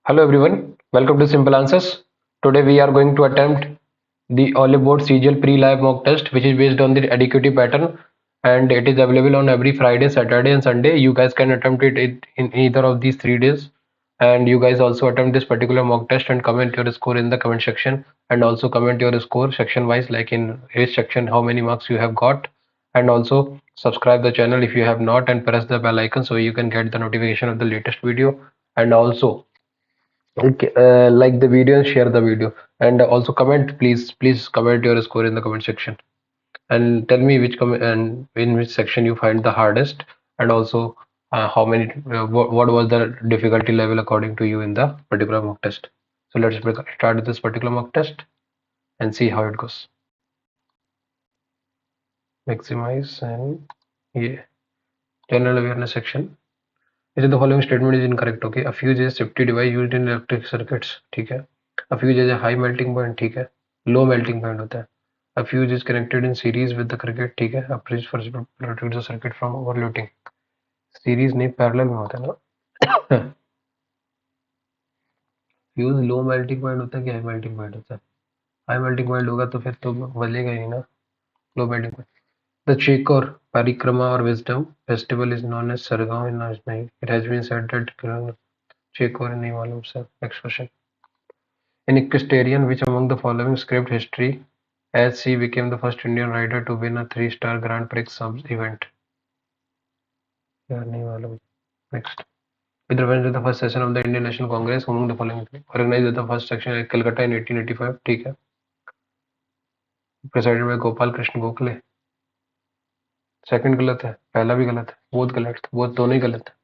Hello everyone, welcome to Simple Answers. Today we are going to attempt the Olive Board CGL pre-live mock test, which is based on the adequacy pattern, and it is available on every Friday, Saturday and Sunday. You guys can attempt it in either of these 3 days, and you guys also attempt this particular mock test and comment your score in the comment section, and also comment your score section wise, like in which section how many marks you have got, and also subscribe the channel if you have not, and press the bell icon so you can get the notification of the latest video, and also okay, like the video and share the video, and also comment, please comment your score in the comment section, and tell me which comment and in which section you find the hardest, and also how many what was the difficulty level according to you in the particular mock test. So let's start with this particular mock test and see how it goes. Maximize and yeah, general awareness section. Is the following statement is incorrect? Okay, a fuse is a safety device used in electric circuits. ठीक है. A fuse is a high melting point. ठीक है. Low melting point होता है. A fuse is connected in series with the circuit. ठीक है. A bridge for protect the circuit from overloading. Series नहीं parallel में होता है ना. Fuse low melting point होता है कि high melting point होता है? High melting point होगा तो फिर तो बजेगा ही नहीं ना. Low melting point. The Chekor Parikrama or Wisdom festival is known as Sargaon in Ajmer. It has been said that Chekor नहीं मालूम sir. Next question. In equestrian, which among the following script history as she became the first Indian rider to win a three-star Grand Prix sub-event? यार नहीं मालूम. Next. With reference to the first session of the Indian National Congress, among the following organized the first section at Calcutta in 1885. ठीक है. Presided by Gopal Krishna Gokhale. Second गलत है, पहला भी गलत है, बहुत गलत, बहुत दोनों ही गलत है.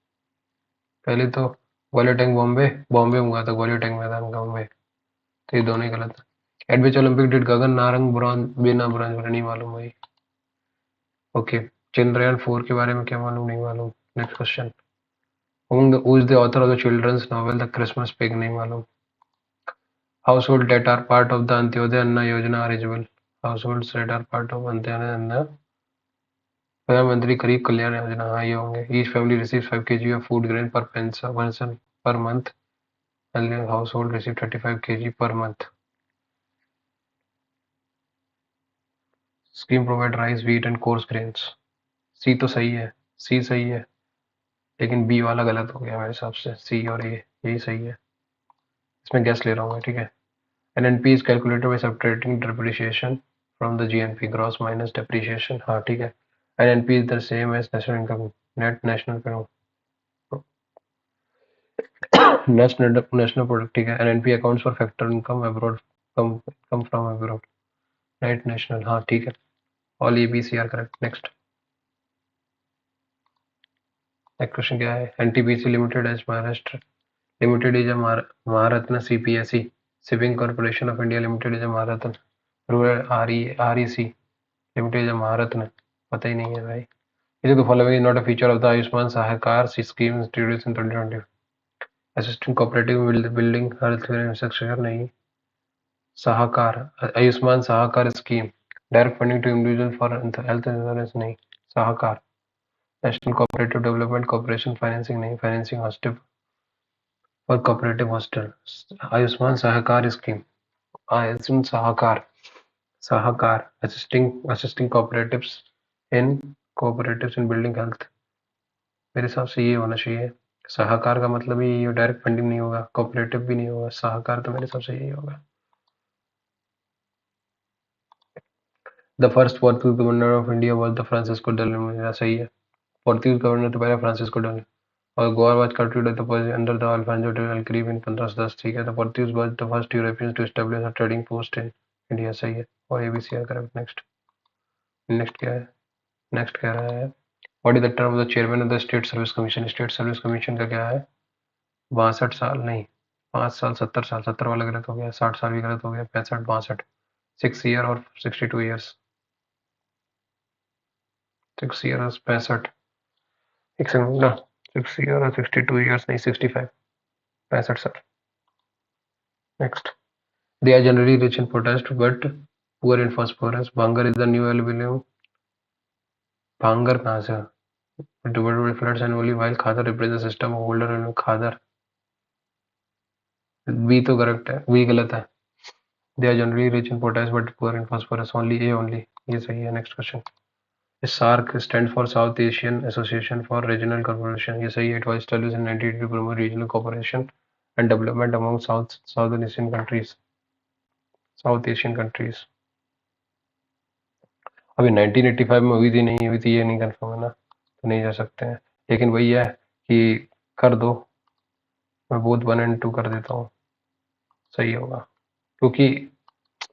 पहले तो ग्वालियर टैंक बॉम्बे में हुआ था, ग्वालियर टैंक मैदान बॉम्बे, तो ये दोनों ही गलत है. Eight which Olympic did Gagan Narang bronze बिना ब्रॉन्ज नहीं मालूम भाई. ओके, चंद्रयान 4 के बारे में क्या मालूम, नहीं मालूम. Next question. Who is the author of the children's novel the Christmas Pig, नहीं मालूम. Household that are part of the Antyodaya Anna Yojana are eligible. Households that are part of Antyodaya Anna Pradhan Mantri Garib Kalyan Yojana, हाँ ये होंगे. Each family receives 5 kg of food grain per person per month, household receive 35 kg per month. Scheme provide rice wheat and coarse grains. सी तो सही है, सी सही है, लेकिन B वाला गलत हो गया मेरे हिसाब से. सी और ये यही सही है, इसमें गैस ले रहा हूँ मैं. ठीक है. NNP is calculated by subtracting depreciation from the GNP, gross minus depreciation. हाँ ठीक है. NNP is the same as national income, net national national product. ठीक है. NNP accounts for factor income abroad, come from abroad, net national. हाँ ठीक है. All ABC are correct. Next question क्या है? NTPC Limited as Maharashtra Limited is a Maharatna. CPSE Shipping Corporation of India Limited is a Maharatna. Rural REC Limited is a Maharatna. पता ही नहीं है भाई. Which of the following is not a feature of the Ayushman Sahakar scheme introduced in 2020? Assisting cooperative building healthcare infrastructure, नहीं. Sahakar, Ayushman Sahakar scheme, direct funding to individual for health insurance, नहीं. Sahakar, National Cooperative Development Corporation financing, नहीं. Financing hostel for cooperative hostel. Ayushman Sahakar scheme, Ayushman Sahakar, assisting cooperatives in building health. मेरे हिसाब से ये होना चाहिए. सहाकार का मतलब ही डायरेक्ट फंडिंग नहीं होगा, कोऑपरेटिव भी नहीं होगा, सहाकार तो मेरे हिसाब से यही होगा. The first Portuguese governor of India was the Francisco Del. सही है. पोर्तुगीज गवर्नर तो पहले फ्रांसिस्को डेल, और Goa was controlled under the Alfonso de अल्क्रीव इन 1510. ठीक है. The Portuguese was the first Europeans to establish a trading post in India. सही है. और एबीसी आर करेक्ट. नेक्स्ट क्या है? नेक्स्ट कह रहा है what is the term of the chairman of the state service commission. State service commission का क्या है? 62 साल नहीं, 5 साल. 70 साल, 70 वाला गलत हो गया. 60 साल भी गलत हो गया. 65 62, 6 ईयर और 62 ईयर्स. 6 ईयर और 65, एक सेकंड ना. 6 ईयर और 62 ईयर्स नहीं, 65, 65 साल. Next. They are generally rich in potash but poor in phosphorus. Bhangar is the new aluminium. Bhangar कहाँ से? floods annually while Khadar represents the system of older and Khadar. B तो correct है, B गलत है। They are generally rich in potash but poor in phosphorus, only A only, ये सही है। Next question, SAARC stand for South Asian Association for Regional Corporation, ये सही है। It was established in 1980 to promote regional cooperation and development among southern Asian countries, south Asian countries. अभी 1985 में हुई थी नहीं हुई थी ये नहीं कंफर्म है ना, तो नहीं जा सकते हैं, लेकिन वही है कि कर दो, मैं बोथ 1 and 2 कर देता हूँ, सही होगा, क्योंकि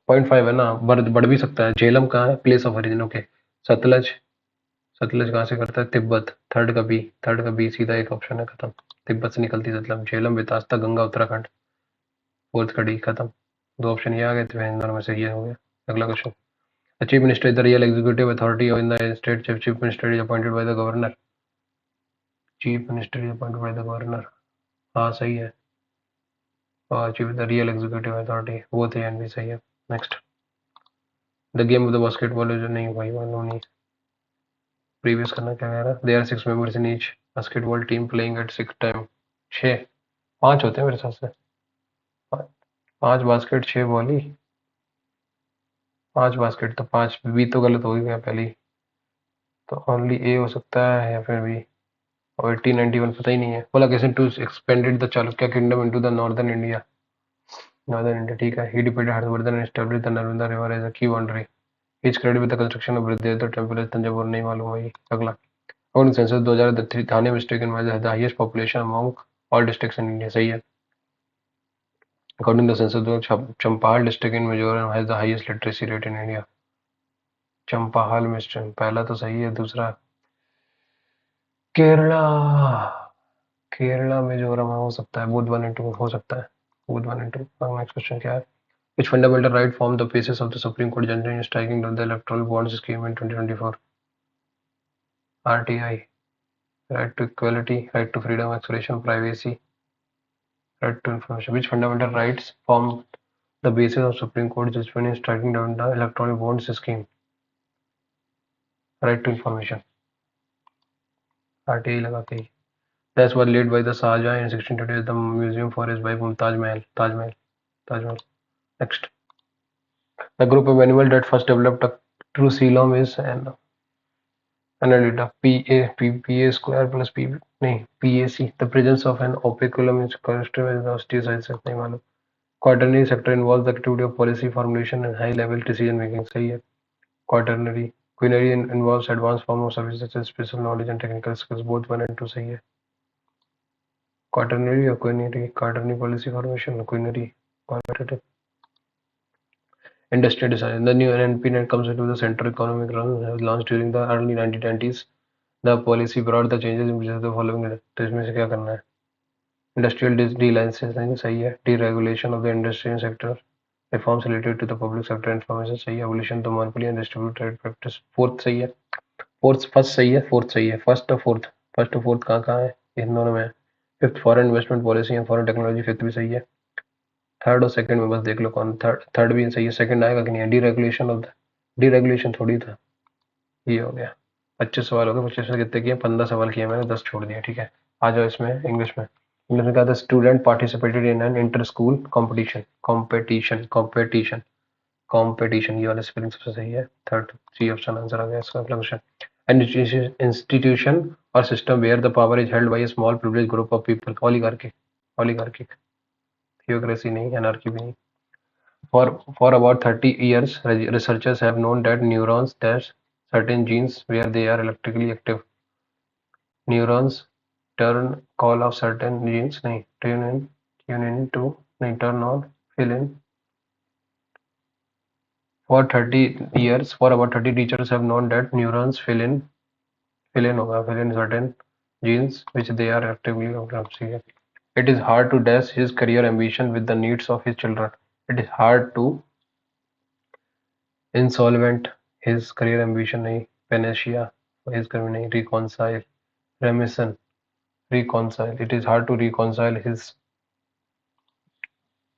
0.5 है ना, बढ़ भी सकता है। झेलम कहाँ है, place of origin, okay. Sutlej, Sutlej कहाँ से करता है, तिब्बत, थर्ड का बी सीधा एक ऑप्शन है, खत्म। तिब्बत से निकलती सतलज, झेलम, बेतास्ता, गंगा, उत्तराखंड, फोर्थ का डी, खत्म। दो ऑप्शन ये आ गए थे, इन दोनों में से ये हो गया। अगला question, the chief minister is the real executive authority in the state, chief minister is appointed by the governor, chief minister is appointed by the governor, हाँ सही है। और chief the real executive authority, वो थे and भी सही है। Next, the game of the basketball is, नहीं भाई मालूम नहीं, प्रीवियस करना क्या कह रहा है। There are 6 members in each basketball team playing at 6 time, 6, 5 होते हैं मेरे हिसाब से, 5 बास्केट 6 बॉली, 5 बास्केट, तो 5 बी तो गलत हो ही गया पहली, तो ओनली ए हो सकता है या फिर बी। और 1891 पता ही नहीं है। बोला कैसे to expanded the Chalukya kingdom into the northern India, northern India, ठीक है। He defeated Harshavardhana and established the Narmada river as a key boundary, is credit with the construction of Brihadeeswara temple at Thanjavur, नहीं मालूम भाई। अगला, अकॉर्डिंग सेंसस 2003 थाने में taken by the highest population among all districts in India, सही है। According the census Champhai district in Mizoram has the highest literacy rate in India, चंपाहाल में पहला तो सही है, दूसरा केरला, केरला मिजोरम हो सकता है, बोथ 1 and 2 हो सकता है, बोथ 1 and 2। नेक्स्ट क्वेश्चन क्या है, which fundamental right formed the basis of the Supreme Court judgment in striking down the electoral bonds scheme in 2024? RTI, right to equality, right to freedom of expression, privacy, right to information. Which fundamental rights formed the basis of Supreme Court judgment in striking down the electoral bonds scheme? Right to information, RTI लगाते ही। That was led by the Shahjahan in 1630 at the museum for his wife Mumtaz Mahal, Taj Mahal, Taj Mahal. Next, the group of animal that first developed a true coelom is an annelida, PA square plus P, नहीं PAC. The presence of an operculum is correlated with the osteocytes, नहीं मालूम। Quaternary sector involves the activity of policy formulation and high level decision making, सही है। Quaternary, quinary involves advanced form of services such as special knowledge and technical skills, both 1 and 2 सही है। Quaternary or quinary, quaternary policy formulation, quinary quantitative. Industrial design, the new NNP net comes into the Central Economic Run, was launched during the early 1920s. The policy brought the changes in which the following, तो इसमें से क्या करना है, industrial delicensing सही है, deregulation of the industrial sector, reforms related to the public sector information सही है, evolution the monopoly and distribute trade practice, fourth सही है, फोर्थ फर्स्ट सही है, फोर्थ सही है, फर्स्ट और फोर्थ, फर्स्ट और फोर्थ कहाँ कहाँ है, इन दोनों में है। Fifth foreign investment policy and foreign technology, fifth भी सही है। थर्ड और सेकंड में बस देख लो कौन, थर्ड भी सही है, सेकंड आएगा कि नहीं है, डीरेगुलेशन ऑफ द, डीरेगुलेशन थोड़ी था, ये हो गया। 25 सवाल हो गए, 25 में कितने किए, 15 सवाल किए मैंने, 10 छोड़ दिए, ठीक है। आ जाओ इसमें इंग्लिश में, इंग्लिश में क्या था, student participated in an inter school competition, competition competition competition, ये वाला स्पेलिंग सबसे सही है, थर्ड सी ऑप्शन आंसर आ गया इसका। अगला question, an institution or system where the power is held by a small privilege group of people, oligarchy, oligarchic, theocracy नहीं, एनार्की भी नहीं। For about 30 years, researchers have known that neurons test certain genes where they are electrically active. Neurons turn call of certain genes, nahin, tune in to, nahin, turn on, fill in. For 30 years, for about 30 teachers have known that neurons fill in certain genes which they are actively active. It is hard to dash his career ambition with the needs of his children. It is hard to insolvent his career ambition नहीं, panacea his career नहीं, reconcile, remission, reconcile, it is hard to reconcile his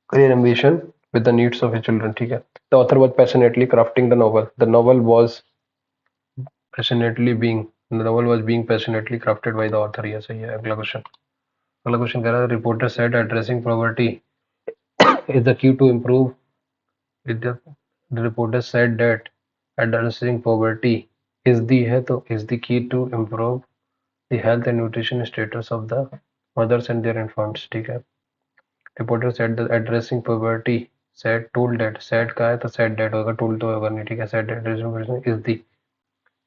career ambition with the needs of his children, ठीक है। The author was passionately crafting the novel, the novel was being passionately crafted by the author, ये सही है। अगला question कह रहा है, reporter said addressing poverty is the key to improve. The reporter said that addressing poverty is the key to improve the health and nutrition status of the mothers and their infants. ठीक है. Reporter said that addressing poverty told that said का है तो said that होगा, told तो होगा नहीं. ठीक है. Said that addressing poverty is the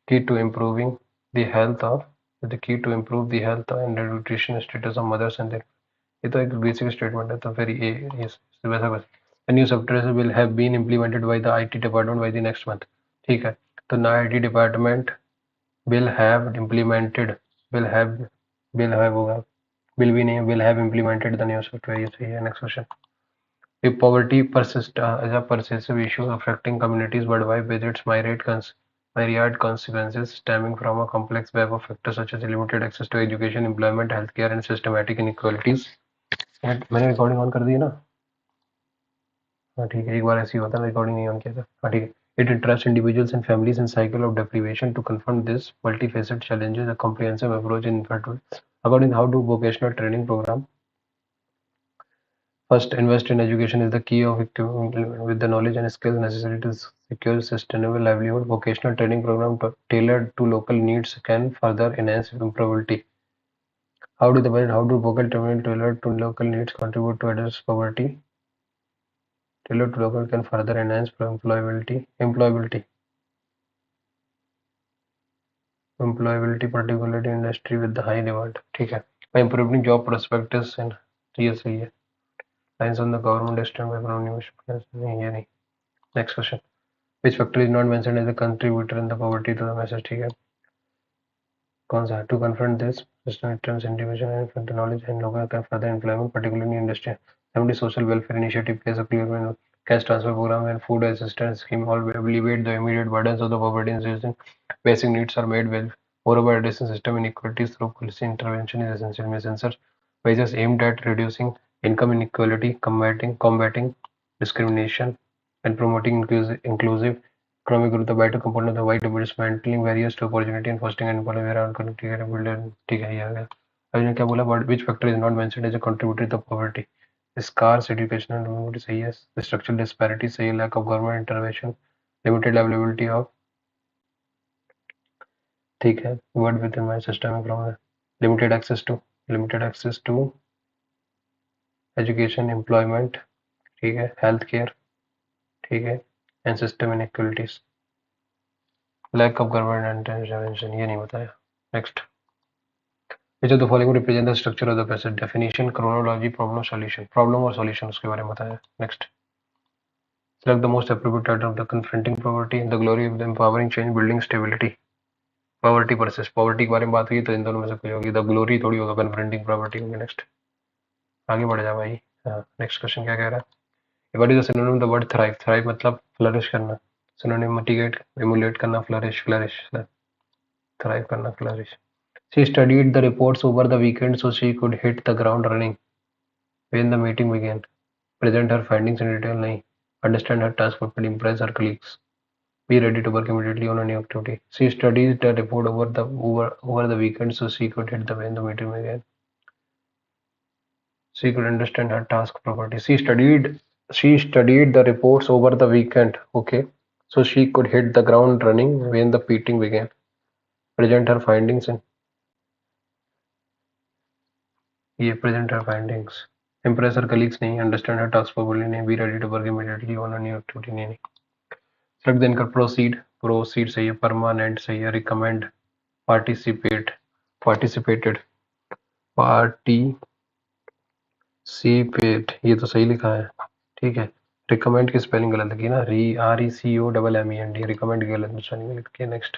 key to improving the health of the key to improve the health and the nutrition status of mothers and their. ये तो एक बेसिक स्टेटमेंट है, तो फिर ये वैसा कुछ. A new software will have been implemented by the IT department by the next month. ठीक है. तो ना IT department will have implemented will have होगा, will भी नहीं, will have implemented the new software. ये सही है. Next question. If poverty persists as a pervasive issue affecting communities worldwide with its myriad consequences stemming from a complex web of factors such as limited access to education, employment, healthcare, and systematic inequalities. मैंने recording on कर दी है ना? हाँ ठीक है, एक बार ऐसे ही होता है, रिकॉर्डिंग नहीं ऑन किया था. हाँ ठीक है. It interests individuals and families in cycle of deprivation to confront this multifaceted challenges. A comprehensive approach in effort. According how to vocational training program. First, invest in education is the key of with the knowledge and skills necessary to secure sustainable livelihood. Vocational training program tailored to local needs can further enhance employability. How do vocational training tailored to local needs contribute to address poverty? Tailored to local can further enhance employability, particularly in industry with the high demand. ठीक है. By improving job prospectus and ये सही है. Lines on the government estimate by economic नहीं ये नहीं. Next question. Which factor is not mentioned as a contributor in the poverty to the message? ठीक है. कौन सा? To confront this system terms individual and for the knowledge and local can further employment, particularly in industry. 70 social welfare initiative plays a clear role. Cash transfer program and food assistance scheme all alleviate the immediate burdens of the poverty institution. Basic needs are made well. Moreover, addressing system inequalities through policy intervention is essential. Measures aimed at reducing income inequality, combating discrimination, and promoting inclusive economic growth. The vital component of the white paper, dismantling barriers to opportunity and fostering an employment around connectivity. ठीक है, ये आ गया. अभी ने क्या बोला? Which factor is not mentioned as a contributor to poverty? Scarce educational mobility सही है. Structural disparity सही है. Lack of government intervention, limited availability of. ठीक है. Word within my system from limited access to education, employment. ठीक है. Healthcare. ठीक है. And system inequalities. Lack of government intervention ये नहीं बताया. Next. Which of the following represent the structure of the passage? Definition, chronology, problem, solution. Problem और solution उसके बारे में बताया. Next. Select the most appropriate title of the confronting poverty, the glory of the empowering change, building stability. Poverty versus poverty के बारे में बात हुई तो इन दोनों में से कोई होगी. The glory थोड़ी होगा, confronting poverty होगी. Next. आगे बढ़ जा भाई. Next question क्या कह रहा है? What is the synonym of the word thrive? Thrive मतलब flourish करना. Synonym mitigate, emulate करना, flourish. Thrive करना, flourish. She studied the reports over the weekend so she could hit the ground running when the meeting began. Present her findings in detail नहीं. Understand her task properly, impress her colleagues. Be ready to work immediately on a new activity. She studied the report over the weekend so she could hit when the meeting began. She could understand her task properly. She studied the reports over the weekend, okay, so she could hit the ground running when the meeting began. Present her findings in. ये present her findings. Impress her colleagues नहीं. Understand her task properly नहीं. Be ready to work immediately on a new activity नहीं. Select the anchor. Proceed सही है. Permanent सही है. Recommend. Participated. ये तो सही लिखा है. ठीक है. Recommend की स्पेलिंग गलत लिखी ना. RECOMMEND. Recommend की गलत स्पेलिंग लिखी है. Next.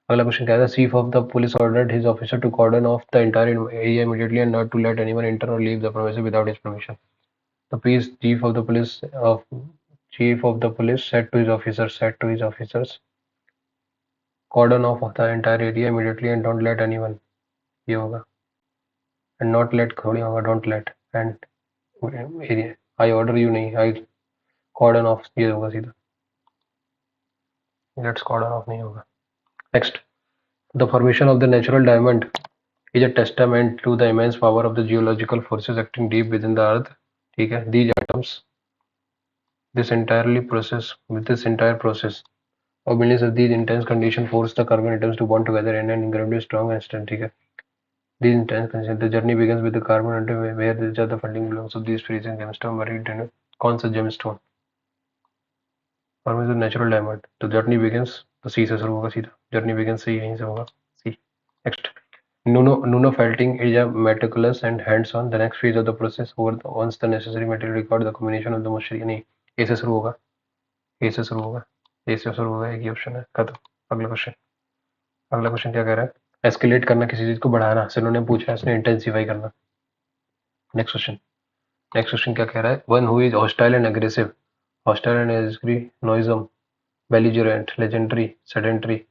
अगला क्वेश्चन क्या है? Chief of the police ordered his officer to cordon off the entire area immediately and not to let anyone enter or leave the premises without his permission. The chief of the police said to his officers, cordon off the entire area immediately and don't let anyone. ये होगा. And not let थोड़ी होगा. Don't let and area. I order you नहीं. I cordon off ये होगा सीधा. Let's cordon off नहीं होगा. Next. The formation of the natural diamond is a testament to the immense power of the geological forces acting deep within the earth. ठीक है. These atoms This entire process of millions of these intense conditions force the carbon atoms to bond together in an incredibly strong instant. ठीक है. These intense conditions. The journey begins with the carbon atom where the funding belongs of these freezing gemstone buried in कौन सा gemstone? और में natural diamond. तो journey begins तो C से शुरू होगा सीधा. Journey begins से यहीं से होगा. C. Next. Nuno felting is a meticulous and hands-on. The next phase of the process once the necessary material record the combination of the machinery नहीं A से शुरू होगा. A से शुरू होगा. A से शुरू होगा. एक ही ऑप्शन है. खत्म. अगला क्वेश्चन क्या कह रहा है? एस्केलेट करना, किसी चीज को बढ़ाना. सिनोनिम पूछा है इसने, इंटेंसिफाई करना. नेक्स्ट क्वेश्चन क्या कह रहा है? One who is hostile and aggressive. Hostile and aggressive, नोइजम, बेलिजरेंट, लेजेंडरी, सेडेंटरी.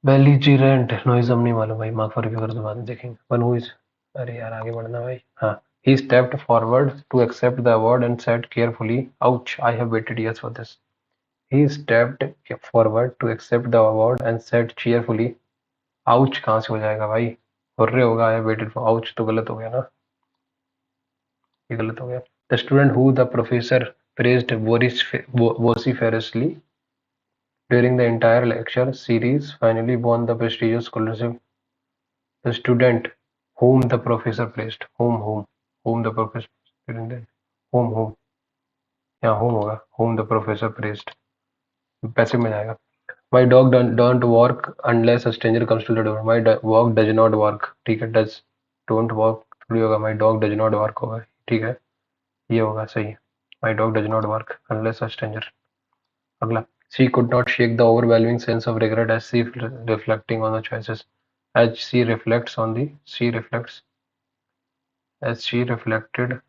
बेलिजरेंट. नोइजम नहीं मालूम भाई, मार्क फॉर रिव्यू कर दो, बाद में देखेंगे. वन हु इज, अरे यार आगे बढ़ना भाई. हाँ. He stepped forward to accept the award and said carefully, ouch, I have waited years for this. He stepped forward to accept the award and said cheerfully, ouch कहाँ से हो जाएगा भाई? हुर्रे होगा. I waited for. आउच तो गलत हो गया ना, ये गलत हो गया. The student who the professor praised vociferously during the entire lecture series finally won the prestigious scholarship. The student whom the professor praised. whom the professor during the whom या whom होगा. whom the professor praised. पैसे में जाएगा. My dog don't work unless a stranger comes to the door. My dog does not work. ठीक है. does don't work थोड़ी होगा. My dog does not work होगा. ठीक है, ये होगा सही. My dog does not work unless a stranger. अगला. She could not shake the overwhelming sense of regret as she reflecting on the choices. As she reflects as she reflected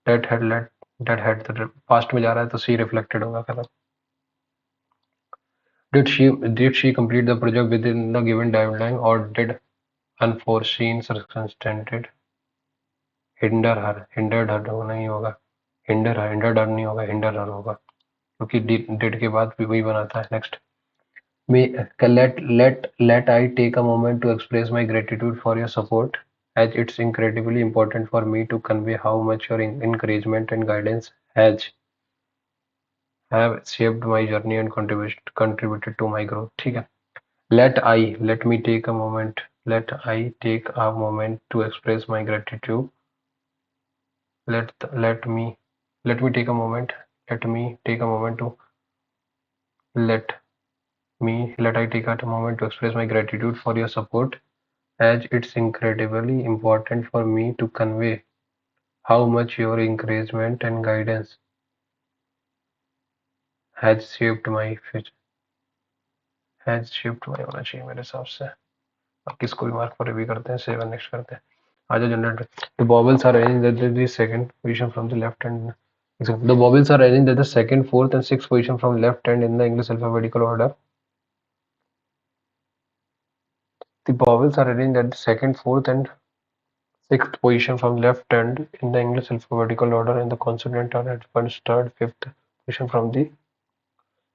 that had the past में जा रहा है तो she reflected होगा. खत्म. Did she complete the project within the given deadline or did unforeseen circumstances hindered her नहीं होगा. hindered her नहीं होगा. hinder her होगा, क्योंकि did के बाद भी वही बनाता है. next. Let I take a moment to express my gratitude for your support, as it's incredibly important for me to convey how much your encouragement and guidance have shaped my journey and contributed to my growth. ठीक है. let me take a moment to express my gratitude. let me take a moment to let I take a moment to express my gratitude for your support, as it's incredibly important for me to convey how much your encouragement and guidance has shaped my future. होना चाहिए मेरे हिसाब से. अब किसको भी mark पर भी करते हैं. 7 नेक्स्ट करते हैं. आजा generator. The vowels are arranged at the second position from the left hand. The vowels are arranged at the second, fourth, and sixth position from left hand in the English alphabetical order. The vowels are arranged at the second, fourth, and sixth position from left hand in the English alphabetical order, and the consonants are at first, third, fifth position from the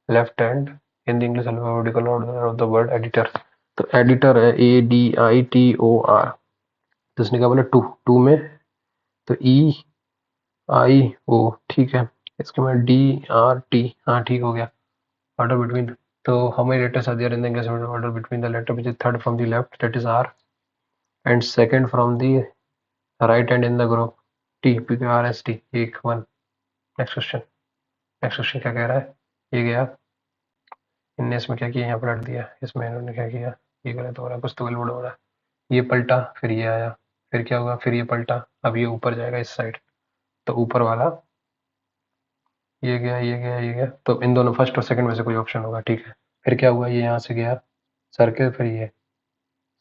left hand in the English alphabetical order of the word editor. तो editor है ADITOR. तो इसने क्या बोला? To में तो EIO. ठीक है. इसके में DRT. हाँ ठीक हो गया. Order between. So how many letters are there in the English order between the letter which is third from the left, that is R, and second from the right hand in the group T, PQRST. एक 1. Next question क्या कह रहा है? ये गया, इनने इसमें क्या किया, यहाँ पलट दिया. इसमें इन्होंने क्या किया, ये गलत हो रहा है, कुछ तो गड़बड़ हो रहा है. ये पलटा, फिर ये आया, फिर क्या होगा, फिर ये पलटा, अब ये ऊपर जाएगा इस साइड, तो ऊपर वाला ये गया, तो इन दोनों फर्स्ट और सेकंड में से कोई ऑप्शन होगा. ठीक है. फिर क्या हुआ, ये यहाँ से गया सर्किल, फिर ये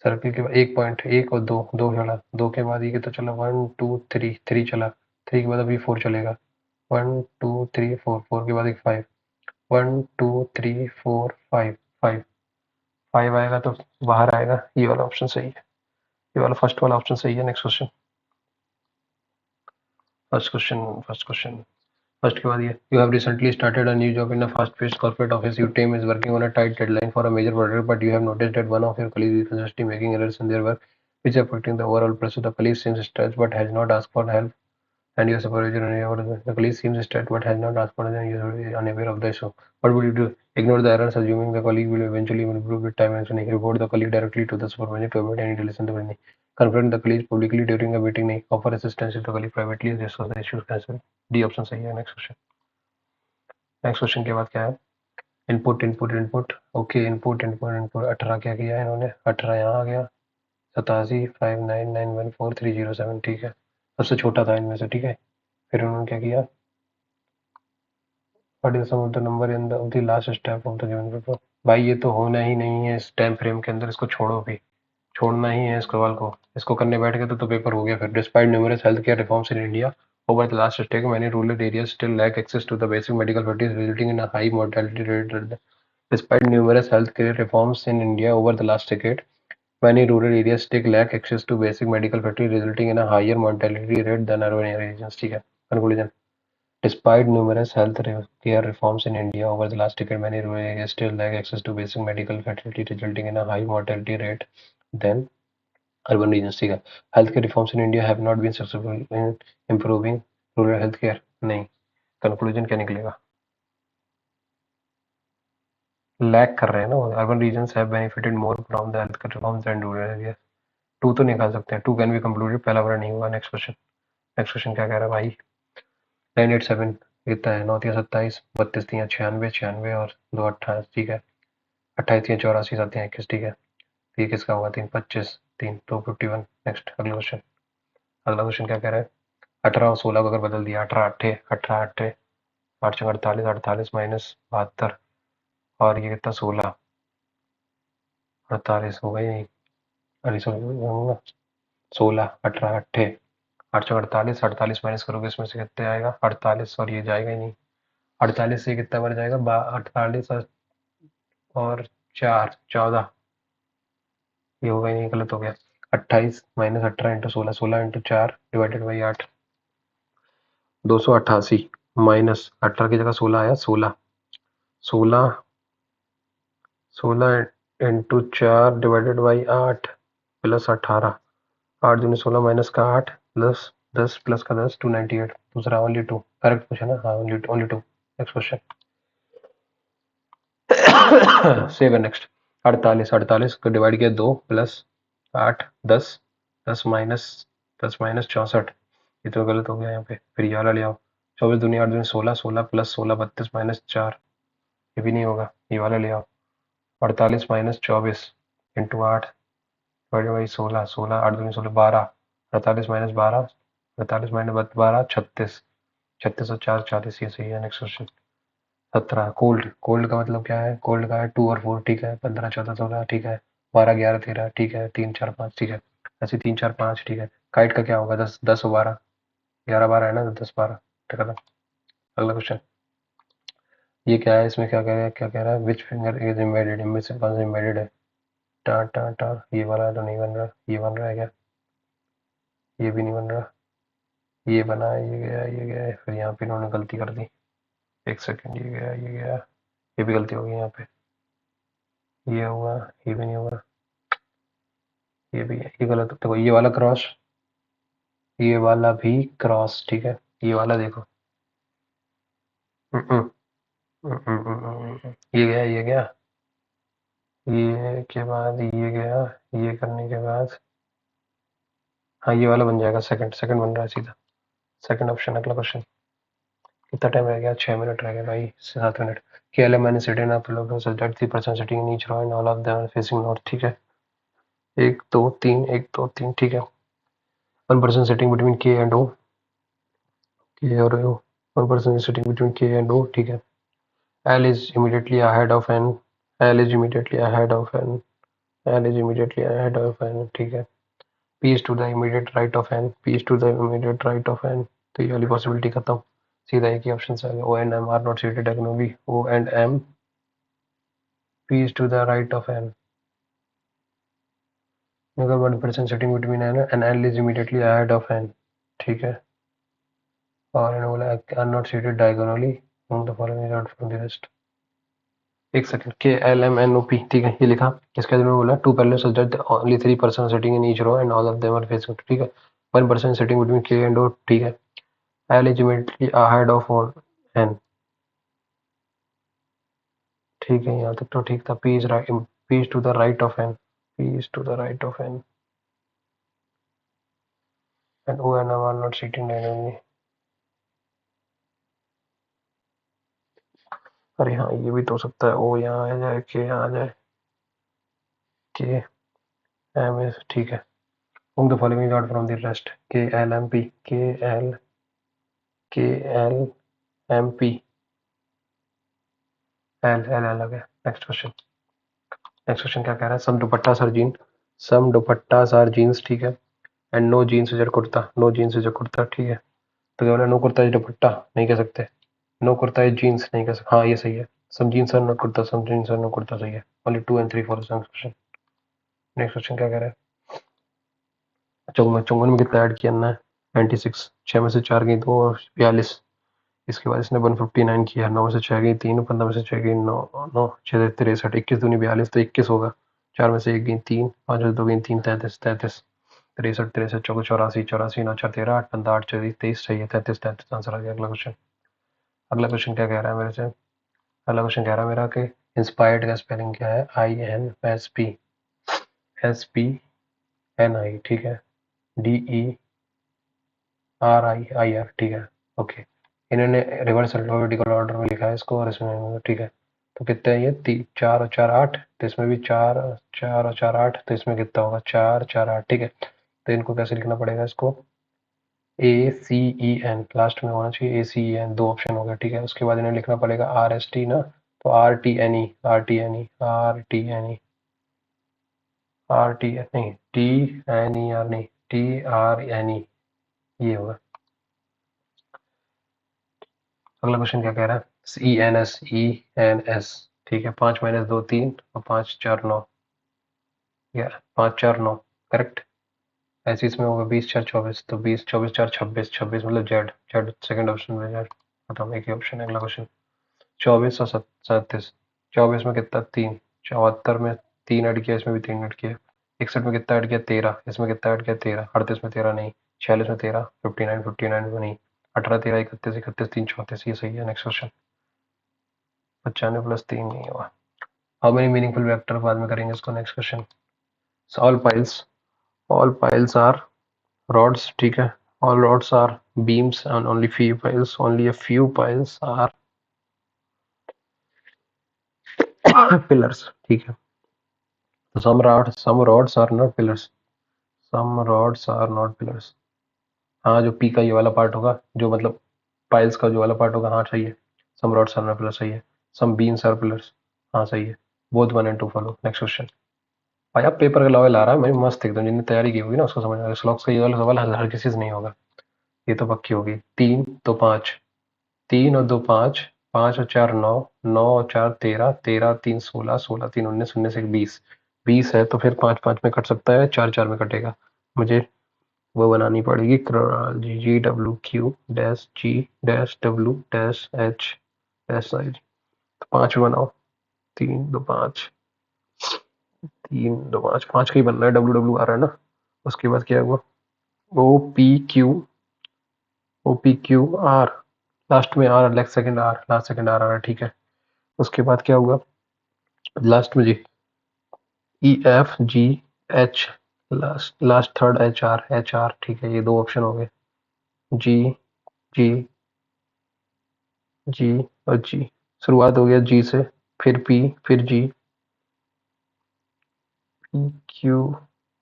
सर्किल के बाद एक पॉइंट, एक और दो चला, दो के बाद ये तो चला 1 2 3, 3 चला, 3 के बाद अभी 4 चलेगा, 1 2 3 4, 4 के बाद एक 5, 1 2 3 4 5, 5 आएगा तो बाहर आएगा. ये वाला ऑप्शन सही है, ये वाला फर्स्ट वाला ऑप्शन सही है. Next question. फर्स्ट के बाद ये, you have recently started a new job in a fast paced corporate office. Your team is working on a tight deadline for a major project, but you have noticed that one of your colleagues is consistently making errors in their work which are affecting the overall process. The colleague seems stressed but has not asked for help. and your supervisor or the colleague seems distracted but has not transported and you are unaware of the issue. What would you do? Ignore the errors, assuming the colleague will eventually improve with time and training. Report the colleague directly to the supervisor to avoid any delays in the training. Confront the colleague publicly during a meeting. नहीं offer assistance to the colleague privately discuss the issues cancel. D option सही है. Next question. Next question के बाद क्या है? Input input input. Okay input input input 18 क्या किया है इन्होंने? 18 यहाँ आ गया. 8759914307. ठीक है, सबसे छोटा था इनमें से. ठीक है, फिर उन्होंने क्या किया? What is sum of the number in the last step of the given paper. भाई ये तो होना ही नहीं है इस टाइम फ्रेम के अंदर. इसको छोड़ो, भी छोड़ना ही है इस सवाल को. इसको करने बैठ गए तो पेपर हो गया. फिर despite numerous health care reforms in India over the last decade, many rural areas still lack access to the basic medical facilities, resulting in a high mortality rate. Despite numerous healthcare reforms in India over the last decade, many rural areas still lack access to basic medical facilities, resulting in a higher mortality rate than urban regions. ठीक है, conclusion. Despite numerous health care reforms in India over the last decade, many rural areas still lack access to basic medical facilities, resulting in a high mortality rate than urban regions. ठीक है, healthcare reforms in India have not been successful in improving rural healthcare. नहीं, conclusion क्या निकलेगा? Lack कर रहे हैं ना. Urban regions have benefited more from the health reforms and rural area. Two तो निकाल सकते हैं. Two can be concluded. पहला वाला नहीं हुआ. Next question. नेक्स्ट क्वेश्चन क्या कह रहा है भाई? 987 कितना है? 9 3 27, 32 3 96, 96 और 2 28. ठीक है, 28 3 84, 7 3 21. ठीक है, ये किसका होगा? 3 25 3 2 51. नेक्स्ट अगला क्वेश्चन. अगला क्वेश्चन क्या कह रहा है? 18 और 16 को अगर बदल दिया, 18 8 18 8 8 48 48 माइनस 72 और ये कितना? 16 48 हो गई. अरे सॉरी, 16 18 8 8 48 48 माइनस करोगे इसमें से कितने आएगा? 48. और ये जाएगा ही नहीं. 48 से कितना बन जाएगा? 48 और 4 14. ये होगा ही नहीं, गलत हो गया. 28 minus 18 into 16, 16 into 4 divided by 8, 288 minus 18 की जगह 16 आया. 16 16 16 इंटू 4 डिवाइडेड बाई 8 प्लस 18. 8 दूनी 16 माइनस का 8 प्लस 10 प्लस का 10, 298. दूसरा ओनली 2. करेक्ट क्वेश्चन है. हाँ, ओनली 2. Next question. 7 नेक्स्ट. 48 48 को डिवाइड किया 2 प्लस 8 10 10 माइनस 64. ये तो गलत हो गया यहाँ पे. फिर ये वाला ले आओ. 24 दूनी 8 दूनी 16 16 प्लस 16 32 माइनस 4. ये भी नहीं होगा. ये वाला ले आओ. 48 माइनस 24 इंटू 8 डिवाइड बाई 16 16 8 दूनी 16 12. 48 माइनस 12 48 माइनस 12 36. 36 और 4 40. ये सही है. Next question. 17. कोल्ड. कोल्ड का मतलब क्या है? कोल्ड का है 2 और 4. ठीक है, 15 14 16. ठीक है, 12 11 13. ठीक है, 3 4 5. ठीक है, ऐसे 3 4 5. ठीक है, काइट का क्या होगा? 10 10 और 12. 11 12 है ना, तो 10 12. ठीक है. अगला क्वेश्चन. ये क्या है? इसमें क्या कह रहा है? क्या कह रहा है? विच फिंगर इज एम्बेडेड. इनमें से कौन सा एम्बेडेड है? टा टा टा. ये वाला तो नहीं बन रहा. ये बन रहा है क्या? ये भी नहीं बन रहा. ये बना है, ये गया, ये गया. फिर यहाँ पे इन्होंने गलती कर दी. एक सेकेंड. ये गया, ये गया. ये भी गलती होगी यहाँ पे. ये हुआ, ये भी नहीं हुआ. ये भी है, ये गलत. देखो ये वाला क्रॉस, ये वाला भी क्रॉस. ठीक है, ये वाला देखो. ये गया, ये गया. ये के बाद ये गया. ये करने के बाद हाँ ये वाला बन जाएगा. सेकंड सेकंड बन रहा है सीधा. Second option. अगला क्वेश्चन. कितना टाइम रह गया? 6 मिनट रह गया भाई. 7 minute. KLM and sit in up local subject 3% sitting in each row and all of them are facing north. ठीक है, 1 2 3 1 2 3. ठीक है, 1% sitting between K and O. K और O. 1% is sitting between K and O. ठीक है. L is immediately ahead of N. L is immediately ahead of N. L is immediately ahead of N. ठीक है. P is to the immediate right of N. P is to the immediate right of N. तो ये वाली possibility खत्म. सीधा एक ही option से आ गया. O and M are not seated diagonally. O and M. P is to the right of N. अगर 1% sitting between N and L is immediately ahead of N. ठीक है. और इन्होंने बोला are not seated diagonally. The following is out from the rest. एक second. KLMNOP. ठीक है, ये लिखा. इसके बाद में बोला 2 parallel such that only 3 persons sitting in each row and all of them are facing. ठीक है. 1 person sitting between K and O. ठीक है. L is immediately ahead of N. ठीक है, यहाँ तक तो ठीक था. P is right. P is to the right of N. P is to the right of N. And O and M are not sitting randomly. अरे हाँ, ये भी तो हो सकता है. O यहाँ आ जाए, K यहाँ आ जाए. K M is ठीक है. Whom the following is not from the rest? K L M P. K L M P. L अलग है. नेक्स्ट क्वेश्चन क्या कह रहा है? सम दुपट्टास आर जीन्स, ठीक है. And no jeans is a kurta. No jeans is a kurta, ठीक है. तो क्या बोला? नो कुर्ता इज दुपट्टा नहीं कह सकते. नो कुर्ता इज जीन्स नहीं कह सकते. हाँ, ये सही है. Some jeans are not kurta, some jeans are no kurta, सही है. Only 2 and 3 for question. Next question क्या कह रहा है? चौवन में कितना ऐड किया ना है? 96. 6 में से 4 गई 2 और 42. इसके बाद इसने 159 किया. 9 में से 6 गई 3, 15 में से 6 गई 9, 9 6 63, 21 दूनी 42, तो 21 होगा. 4 में से 1 गई 3, 5 में से 2 गई 3, 33, 33, 63, 63, 84, 84, 9 4 13, 8 15 8 24 23, सही है. 33, 33 आंसर आ गया. अगला क्वेश्चन क्या कह रहा है मेरे से? अगला क्वेश्चन कह रहा है मेरा कि इंस्पायर्ड का स्पेलिंग क्या है? INSP, ठीक है. DERIIR, ठीक है. ओके. इन्होंने रिवर्स अल्फाबेटिकल ऑर्डर में लिखा है इसको, और इसमें ठीक है. तो कितने हैं ये? 4 और 4 8. तो इसमें भी 4 4 और 4 8. तो इसमें कितना होगा? 4 4 8, ठीक है. तो इनको कैसे लिखना पड़ेगा इसको? ACEN लास्ट में होना चाहिए. ACEN, दो ऑप्शन हो गया, ठीक है. उसके बाद इन्हें लिखना पड़ेगा RST ना. तो RTNE नहीं, TNER नहीं, TRNE, ये होगा. अगला क्वेश्चन क्या कह रहा है? ENS, ठीक है. 5 - 2 3 और 5 4 9, या 5 4 9, करेक्ट. ऐसे इसमें होगा 20 4 24. तो 20 24 4 26, 26 मतलब जेड. जेड सेकंड ऑप्शन में जेड. बताओ, एक ही ऑप्शन है. अगला क्वेश्चन. 24 और 37. 24 में कितना? 3. 74 में 3 ऐड किया, इसमें भी 3 ऐड किया. 61 में कितना ऐड किया? 13. इसमें कितना ऐड किया? 13. 38 में 13 नहीं. 46 में 13. 59 में नहीं. 18 13 31 31 3 34, ये सही है. Next question. 95 + 3 नहीं हुआ. हाउ मेनी मीनिंगफुल वेक्टर, बाद में करेंगे इसको. Next question. All piles are rods, ठीक है. All rods are beams and only a few piles are pillars, ठीक है. तो some rods are not pillars. Some rods are not pillars. हाँ, जो पी का ये वाला पार्ट होगा, जो मतलब पाइल्स का जो वाला पार्ट होगा, हाँ सही है. Some rods are not pillars, सही है. Some beams are pillars, हाँ सही है. Both 1 and 2 follow. Next question. भाई आप पेपर के अलावा ला रहा है, मैं मस्त एकदम. जिन्हें तैयारी की होगी ना उसको समझ आ रहा है. स्लॉक्स का ये वाला सवाल हर किसी से नहीं होगा. ये तो पक्की होगी. 3 तो 5, 3 और 2 5, 5 और 4 9, 9 और 4 13, 13 3 16, 16 3 19, 19 1 20. 20 है तो फिर 5 5 में कट सकता है, 4 4 में कटेगा. मुझे वो बनानी पड़ेगी. GWQ-G-W-H-, तो 5 बनाओ. 3 2 5, 3 2 5, 5 का ही बनना है. WW आ रहा है ना. उसके बाद क्या हुआ? OPQ, लास्ट में आर, लास्ट सेकंड आर, आ रहा है, ठीक है. उसके बाद क्या हुआ लास्ट में? जी, EFGH, लास्ट थर्ड HR, ठीक है. ये दो ऑप्शन हो गए. जी जी जी और जी. शुरुआत हो गया जी से, फिर P, फिर GPQ,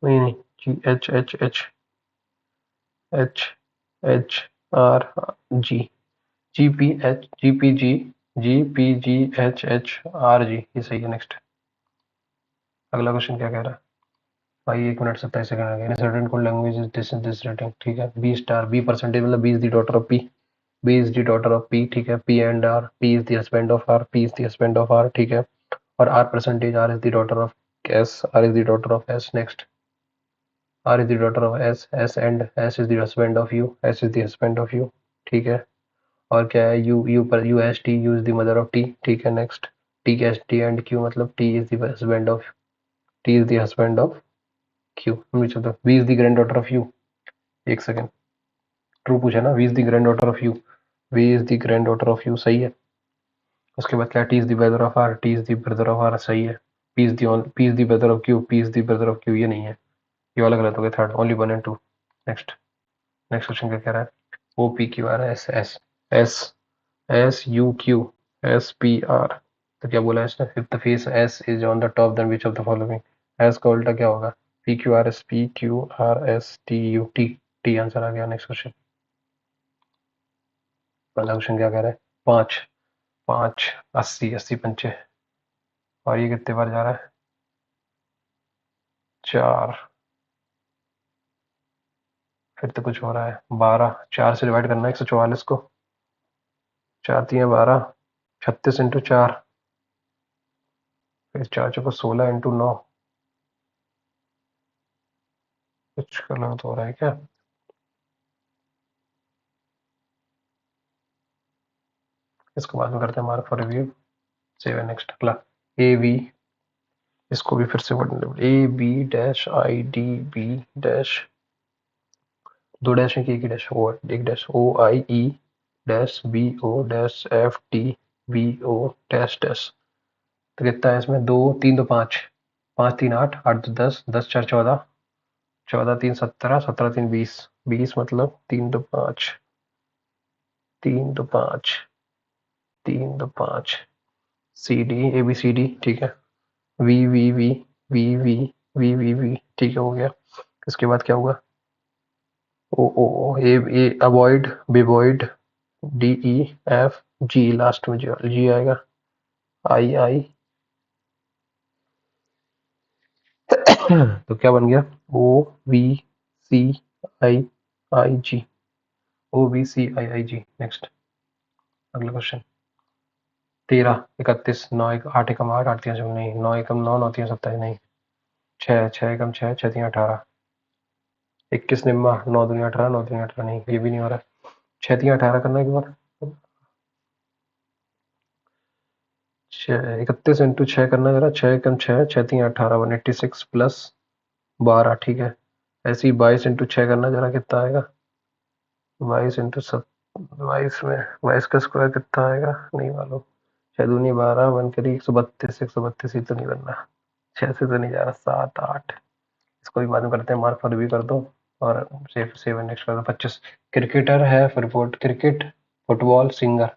नहीं नहीं, GHHHHHRG, GPGHHRG, ये सही है. नेक्स्ट. अगला क्वेश्चन क्या कह रहा है? भाई 1 मिनट 27 सेकंड आ गया. In certain code language is this rating, ठीक है. B स्टार, B परसेंटेज मतलब B is the daughter of P. B is the daughter of P, ठीक है. P and R, P is the husband of R, P is the husband of R, ठीक है. और R percentage, R is the daughter of S, R is the daughter of S. Next. R is the daughter of S, S and S is the husband of U, S is the husband of U, ठीक है. और क्या है? U पर UST, U is the mother of T, ठीक है. Next. T and Q मतलब T is the husband of, T is the husband of Q. B is the granddaughter of U. एक सेकेंड. ट्रू पूछा ना, V is the granddaughter of U, V is the granddaughter of U, सही है। उसके बाद क्या, T is the brother of R, T is the brother of are, सही है। P is the brother of Q, P is the brother of Q, ये नहीं है, ये वाला गलत हो गया, third, only one and two. Next, next question क्या कह रहा है, O P Q R S S, S S U Q S P R, तो क्या बोला है इसने, if the face S is on the top then which of the following, S का उल्टा क्या होगा, P Q R S, P Q R S T U T, T answer आ गया। नेक्स्ट क्वेश्चन, पहला क्वेश्चन क्या कह रहा है, पाँच, पाँच अस्सी, अस्सी पंचे, और ये कितने बार जा रहा है, चार, फिर तो कुछ हो रहा है, बारह, चार से डिवाइड करना है 144 को, चार तीन बारह, 36 इंटू चार, फिर चार चौको 16 इंटू नौ, कुछ गलत हो रहा है क्या, इसको बाद में करते हैं मार्क फॉर रिव्यू, सेव है। नेक्स्ट अगला, ए वी, इसको भी फिर से A B dash I D B dash, दो डैश है कि एक ही डैश, ओ एक dash, O I E dash B O dash F T B O dash dash, तो कितना है इसमें, दो तीन दो पाँच, पाँच तीन आठ, आठ दो दस, दस चार चौदह, चौदह तीन सत्रह, सत्रह तीन बीस, बीस मतलब तीन दो पाँच, तीन दो पाँच, तीन दो पाँच, C D A B C D, ठीक है, V V V V V V V V, ठीक है, हो गया। इसके बाद क्या हुआ, O O O A avoid, बिवॉइड, D E F G, last में जी, जी आएगा, आई आई, तो क्या बन गया, ओ वी सी आई आई जी, ओ वी सी आई आई जी। नेक्स्ट, अगला क्वेश्चन, तेरह, इकतीस, नौ एक, आठ एकम आठ, आठ तीन नहीं, नौ एकम नौ, नौ तीन सत्ताईस नहीं, छः, छः एकम छः, छः तीन अठारह, इक्कीस निम्मा, नौ दूनी अठारह, नौ तीन अठारह नहीं, ये भी नहीं हो रहा, छः तीन अठारह करना एक बार, छः इकतीस इंटू छः करना जरा, छः एकम छः, छः तीन अठारह, 186 प्लस बारह, ठीक है। ऐसे ही बाईस इंटू छः करना जरा, कितना आएगा, बाईस इंटू सत, बाईस में बाईस का स्क्वायर कितना आएगा, नहीं मालूम, छः दूनी बारह, वन करी 132, 132 ही तो नहीं बनना, छः से तो नहीं जा रहा, सात आठ, इसको भी बाद में करते हैं, मार्क फॉर भी कर दो, और सेव सेव नेक्स्ट कर दो। 25, क्रिकेटर है फुटबॉल, क्रिकेट फुटबॉल सिंगर,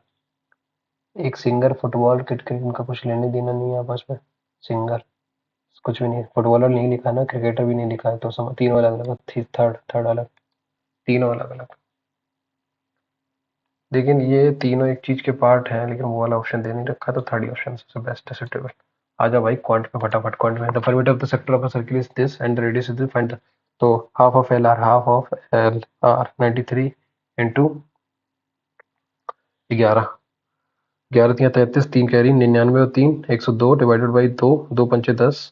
एक सिंगर फुटबॉल क्रिकेट, इनका कुछ लेने देना नहीं है आपस में, सिंगर कुछ भी नहीं, फुटबॉलर नहीं लिखा ना, क्रिकेटर भी नहीं लिखा है, तो समझ तीनों अलग अलग, थर्ड थर्ड अलग, तीनों अलग अलग, लेकिन ये तीनों एक चीज के पार्ट हैं, लेकिन वो वाला ऑप्शन दे नहीं रखा, तो थर्ड ऑप्शन सबसे बेस्ट है, सुटेबल। आ जाओ भाई क्वांट पे फटाफट, क्वांट में the perimeter of the sector of a circle is this and the radius is this, find the, तो half of L are 93 into 11, 11 तीन 33, तीन कैरी 99 और तीन 102 डिवाइडेड बाई दो, दो पंचे 10,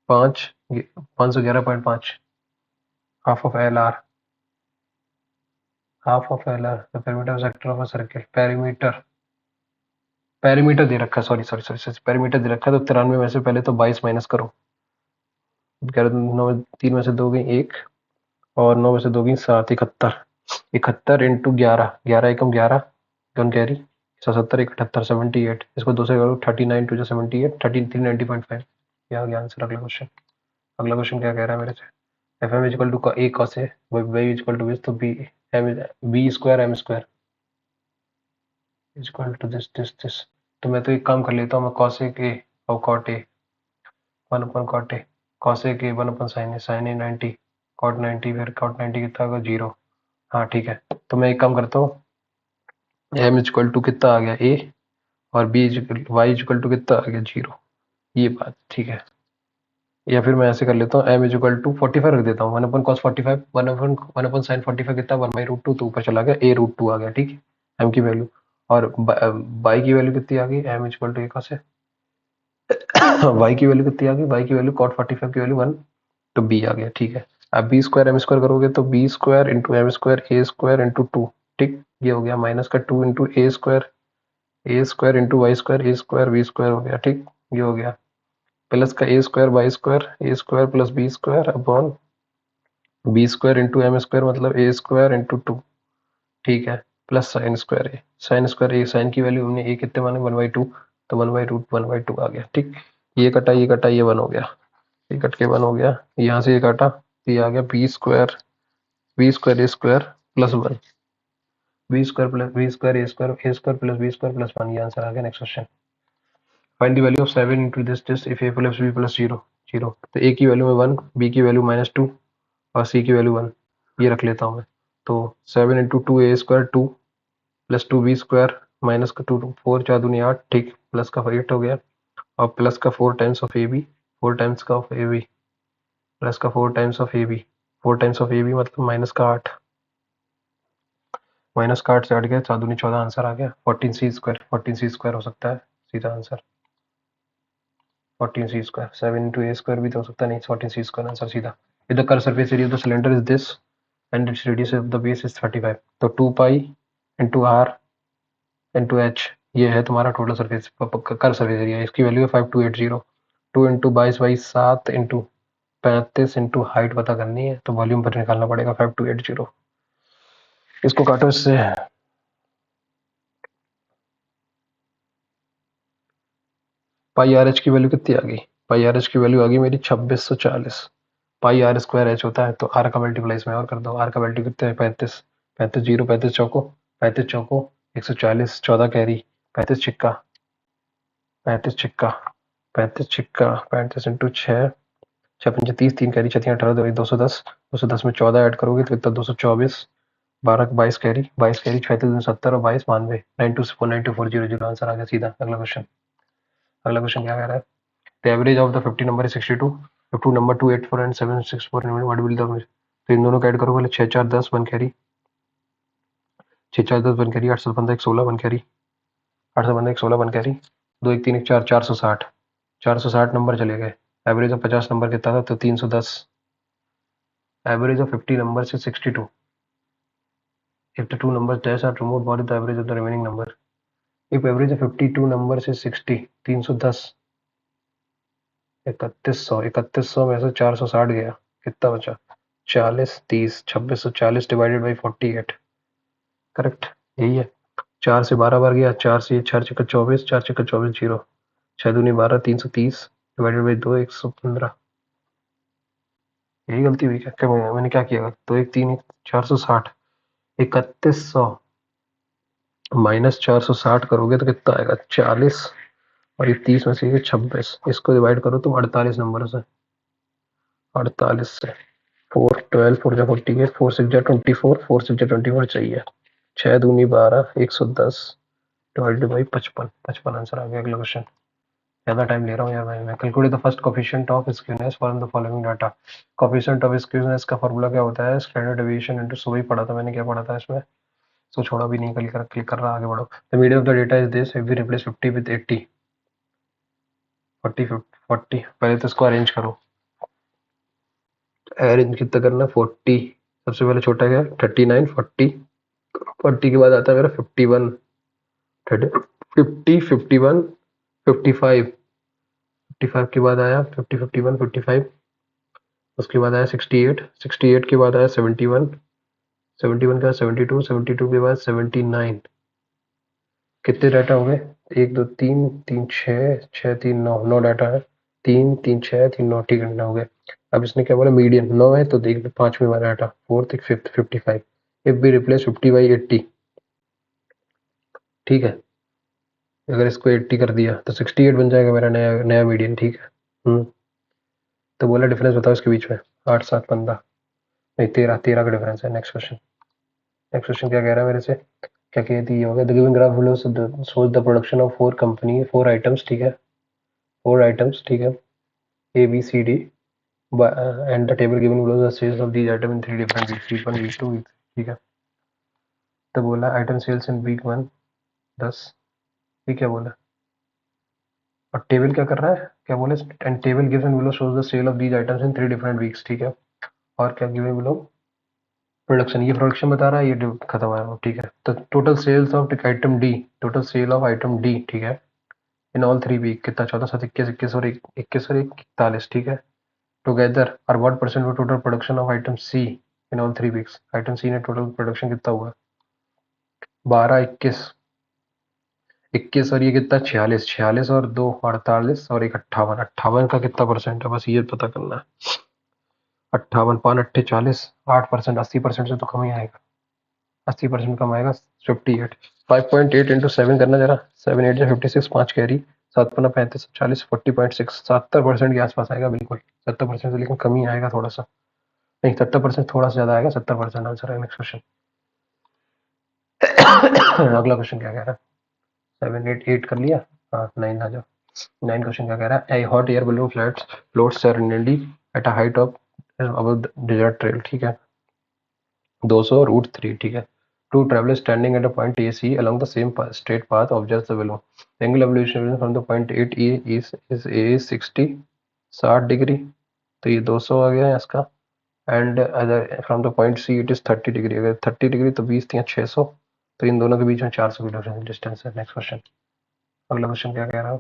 पाँच, 511.5, half of L R, half of L R the perimeter of sector of a circle, perimeter, perimeter दे रखा है, सॉरी सॉरी सॉरी, पेरीमीटर दे रखा है, तो 93 में से पहले तो 22 माइनस करो, 11 नौ, तीन में से दो गई एक, और नौ में से दो गई सात, 71, 71 इंटू 11, 11 एकम 11, वन कैरी 170, 178, 78, इसको दो से करो, 39 टू जो 78, 390.5, ये आ गया आंसर। अगला क्वेश्चन, अगला क्वेश्चन क्या कह रहा है मेरे से, F M is equal to A cos A, Y is equal to this, तो B M, B square M square is equal to this this this, तो मैं तो एक काम कर लेता हूँ, मैं कॉस ए के और cot A, one upon cot A, cos A के one upon sine A 90, cot 90, फिर कॉट 90 कितना होगा, जीरो, हाँ ठीक है, तो मैं एक काम करता हूँ, एम इज इक्वल टू कितना आ गया ए, और B Y is equal to कितना आ गया, जीरो, ये बात ठीक है। या फिर मैं ऐसे कर लेता हूँ, एम इज इक्वल टू 45 रख देता हूँ, one upon cos 45, one upon sine 45 कितना, वन बाई रूट टू, तो ऊपर चला गया, ए रूट टू आ गया, ठीक है, एम की वैल्यू, और बाई की वैल्यू कितनी आ गई, M is equal to A cos A, Y की वैल्यू कितनी आ गई, वाई की वैल्यू कॉट 45 की वैल्यू वन, तो बी आ गया, ठीक है। अब बी स्क्वायर एम स्क्वायर करोगे तो B square into M square A square into two, ठीक, ये हो गया, माइनस का two into A square into Y square, A square B square हो गया, ठीक, ये हो गया, प्लस का A square by square, A square plus B square upon B square into M square, मतलब ए स्क्वायर इंटू टू, ठीक है, plus sine square A. Sine की वैल्यू हमने ए कितने माने 1/2, तो 1/√1/2 आ गया। ठीक, ये कटा ये 1 हो गया, ये कट के 1 हो गया, यहाँ से ये काटा, ये आ गया b² plus 1, b² plus a² plus b² plus 1, ये आंसर आ गया। Next question, find the value of 7 into this if a plus b plus 0 0। तो a की वैल्यू में 1, b की वैल्यू -2 और c की वैल्यू 1, ये रख लेता हूँ मैं। तो 7 into 2a² 2 plus 2b² minus का 2 4 4 दूनी 8, ठीक, प्लस का 8 हो गया, और प्लस का 4 times of A B, 4 times का ऑफ ए बी, प्लस का 4 times of A B, 4 times of A B मतलब माइनस का 8, माइनस का 8 से 8 गया, 4 दूनी 14, आंसर आ गया 14c² हो सकता है सीधा आंसर, 14c²। 7 इंटू a² भी तो हो सकता नहीं, 14c² आंसर सीधा। If the curve surface area of the cylinder is this and its radius of the base is 35, तो 2 pi into R into H, ये है तुम्हारा total surface curve surface area. इसकी वैल्यू है 5280। 2 इंटू 22/7 इंटू 35 इंटू हाइट पता करनी है, तो वॉल्यूम पर निकालना पड़ेगा 5280। इसको काटो इससे, पाई आर एच की वैल्यू कितनी आ गई, पाई आर एच की वैल्यू आ गई मेरी 2640। पाई आर स्क्वायर एच होता है, तो आर का मल्टीप्लाई इसमें और कर दो, आर का वैल्यू कितने है 35, 35 जीरो 35 चौको, 35 चौको 140, 14 कैरी, 35 छिक्का 35 छिक्का 35 छिक्का 35 इंटू 6, 6 30, 3 कैरी 6 18, 210, 210 में 14 ऐड करोगे तो कितना 224, 22 कैरी, 22 कैरी 36 70 और 22 92, 9240 आंसर आ गया सीधा। अगला क्वेश्चन, अगला क्वेश्चन क्या कह रहा है, the average of the 50 number is 62, 52 number 284 and 764, what will the, तो इन दोनों को ऐड करो पहले, 6 4 10 1 carry, 6 4 10 1 carry, 8 7 15 1 16 1 carry, 8 7 15 1 16 1 carry, 2 1 3 1 4, 460, 460 number चले गए। एवरेज ऑफ 50 नंबर कितना था, तो 310। एवरेज ऑफ 50 नंबर से 62, if the two numbers dash are removed, what is the average of the remaining number? if average of 52 numbers is 60, 310, 3100 में से 460 गया, कितना बचा, 40 30, 2640 डिवाइडेड बाई 48, करेक्ट, यही है। 4 से 12 बार गया, 4 से 4 चक्कर 24, 4 चक्कर 24 जीरो, 6 दूनी 12, 330 डिवाइडेड बाई 2 115, यही गलती हुई क्या, क्या मैंने क्या किया, 2 1 3 460, 3100 माइनस 460 करोगे तो कितना आएगा 40, और ये 30 में से ये 26, इसको डिवाइड करो तुम 48 नंबर से, 48 से 4 12 4 जा 48, 4 6 जा 24, 4 6 जा 24 चाहिए, 6 दूनी 12, 110 डिवाइडेड बाई 55, 55 आंसर आ गया। अगला क्वेश्चन, ज़्यादा टाइम ले रहा हूँ यार भाई मैं। Calculate the first coefficient of skewness for the following data. Coefficient of skewness का फॉर्मूला क्या होता है, स्टैंडर्ड डेविएशन इनटू, सुबह ही पढ़ा था मैंने, क्या पढ़ा था इसमें, तो छोड़ा भी नहीं, क्लिक कर रहा, आगे बढ़ो। The medium of the data is this, if we replace 50 with 80, 40 40, पहले तो इसको अरेंज करो, अरेंज कितना करना, 40, सबसे पहले छोटा क्या 39, 40, 40 के बाद आता है मेरा 51, 50 51 55, 55 के बाद आया 50 51 55, उसके बाद आया 68, 68 के बाद आया 71, 71 के बाद 72, 72 के बाद 79, कितने डाटा हो गए, 1 2 3 3 6 6 3 9, 9 डाटा है, 3 3 6 3 9, ठीक है, 9 हो गए। अब इसने क्या बोला, मीडियन 9 है, तो देख लो 5वें वाला data, 4th 5th 55, if be replace 50 by 80, ठीक है, अगर इसको 80 कर दिया तो 68 बन जाएगा मेरा नया नया मीडियन, ठीक है। तो बोला डिफरेंस बताओ इसके बीच में, 8 7 15, नहीं 13 13 का डिफरेंस है। नेक्स्ट क्वेश्चन, नेक्स्ट क्वेश्चन क्या कह रहा है मेरे से, क्या कहती है होगा, the given graph below shows the production of 4 company 4 items, ठीक है, 4 आइटम्स, ठीक है, A B C D, and the table given below the sales of these item in 3 different weeks, week 1 week 2 week, ठीक है। तो बोला item sales इन week 1 10, ये क्या बोला, और टेबल क्या कर रहा है, क्या बोले, and table given below shows the sale of these items in 3 different weeks, ठीक है, और क्या गिवन बिलो प्रोडक्शन, ये प्रोडक्शन बता रहा है, ये खत्म है, ठीक है। तो total sales of item D, total sale of item D, ठीक है, इन ऑल 3 वीक कितना, 14 7 21 21 और 21 और 41, ठीक है, टुगेदर और what percent of total production of item C in all 3 weeks, item C ने टोटल प्रोडक्शन कितना हुआ, 12, 21, 21 और ये कितना 46, 46 और 2 48 और एक 58, 58 का कितना परसेंट है बस ये पता करना है। 58, 5 अट्ठे 40, 8%, 80% से तो कम ही आएगा, 80% कम आएगा। 58, 5.8 इंटू 7 करना जरा, 7 8 56, 5 कैरी, 7 पन्ना 35, 40, 40.6, 70% के आसपास आएगा बिल्कुल, 70% से लेकिन कम ही आएगा थोड़ा सा, नहीं 70% थोड़ा सा ज्यादा आएगा, 70% आंसर है। Next question. अगला क्वेश्चन क्या कह रहा है? 7 8 8 कर लिया, हाँ 9 आ जाओ। 9 क्वेश्चन क्या कह रहा है? A hot air balloon floats suddenly at a height of above the desert trail, ठीक है, 200 रूट 3, ठीक है। Two travelers standing at a point AC along the same straight path observes the below. The angle of elevation from the point 8 E is A is 60 degree, तो ये 200 आ गया है इसका। And अगर from the point see it is 30 degree, अगर 30 degree तो 20 या 600, तो इन दोनों के बीच में 400 किलोमीटर डिस्टेंस है। Next question. अगला क्वेश्चन क्या कह रहा है?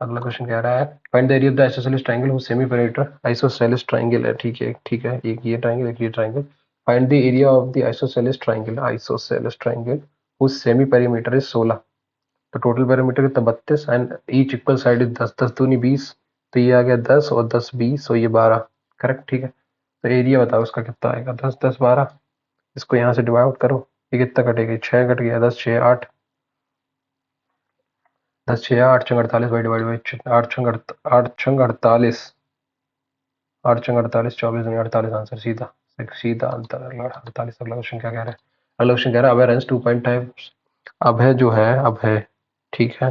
अगला क्वेश्चन कह रहा है find the area of the isosceles triangle whose semi perimeter isosceles triangle है, ठीक है ठीक है, एक ये ट्रायंगल एक ये triangle. Find the area of the isosceles triangle whose semi perimeter is 16, तो टोटल पेरीमीटर कितना 32 and each equal side is 10, 10 दूनी 20, तो ये आ गया 10 और 10 20 और ये 12, करेक्ट, ठीक है। तो एरिया बताओ उसका कितना आएगा? 10 10 12, इसको यहाँ से डिवाइड करो, ये कितना कटेगा? 6 कट गया, 10 6 8, 10 6 8 6 48 बाई डिवाइड बाई 8 6 48, 8 6 48, 24 दूनी 48 आंसर सीधा, सीधा आंसर 48। अगला क्वेश्चन क्या कह रहा है? अगला क्वेश्चन कह रहा है अभय रन्स 2.5, अभय जो है अभय, ठीक है,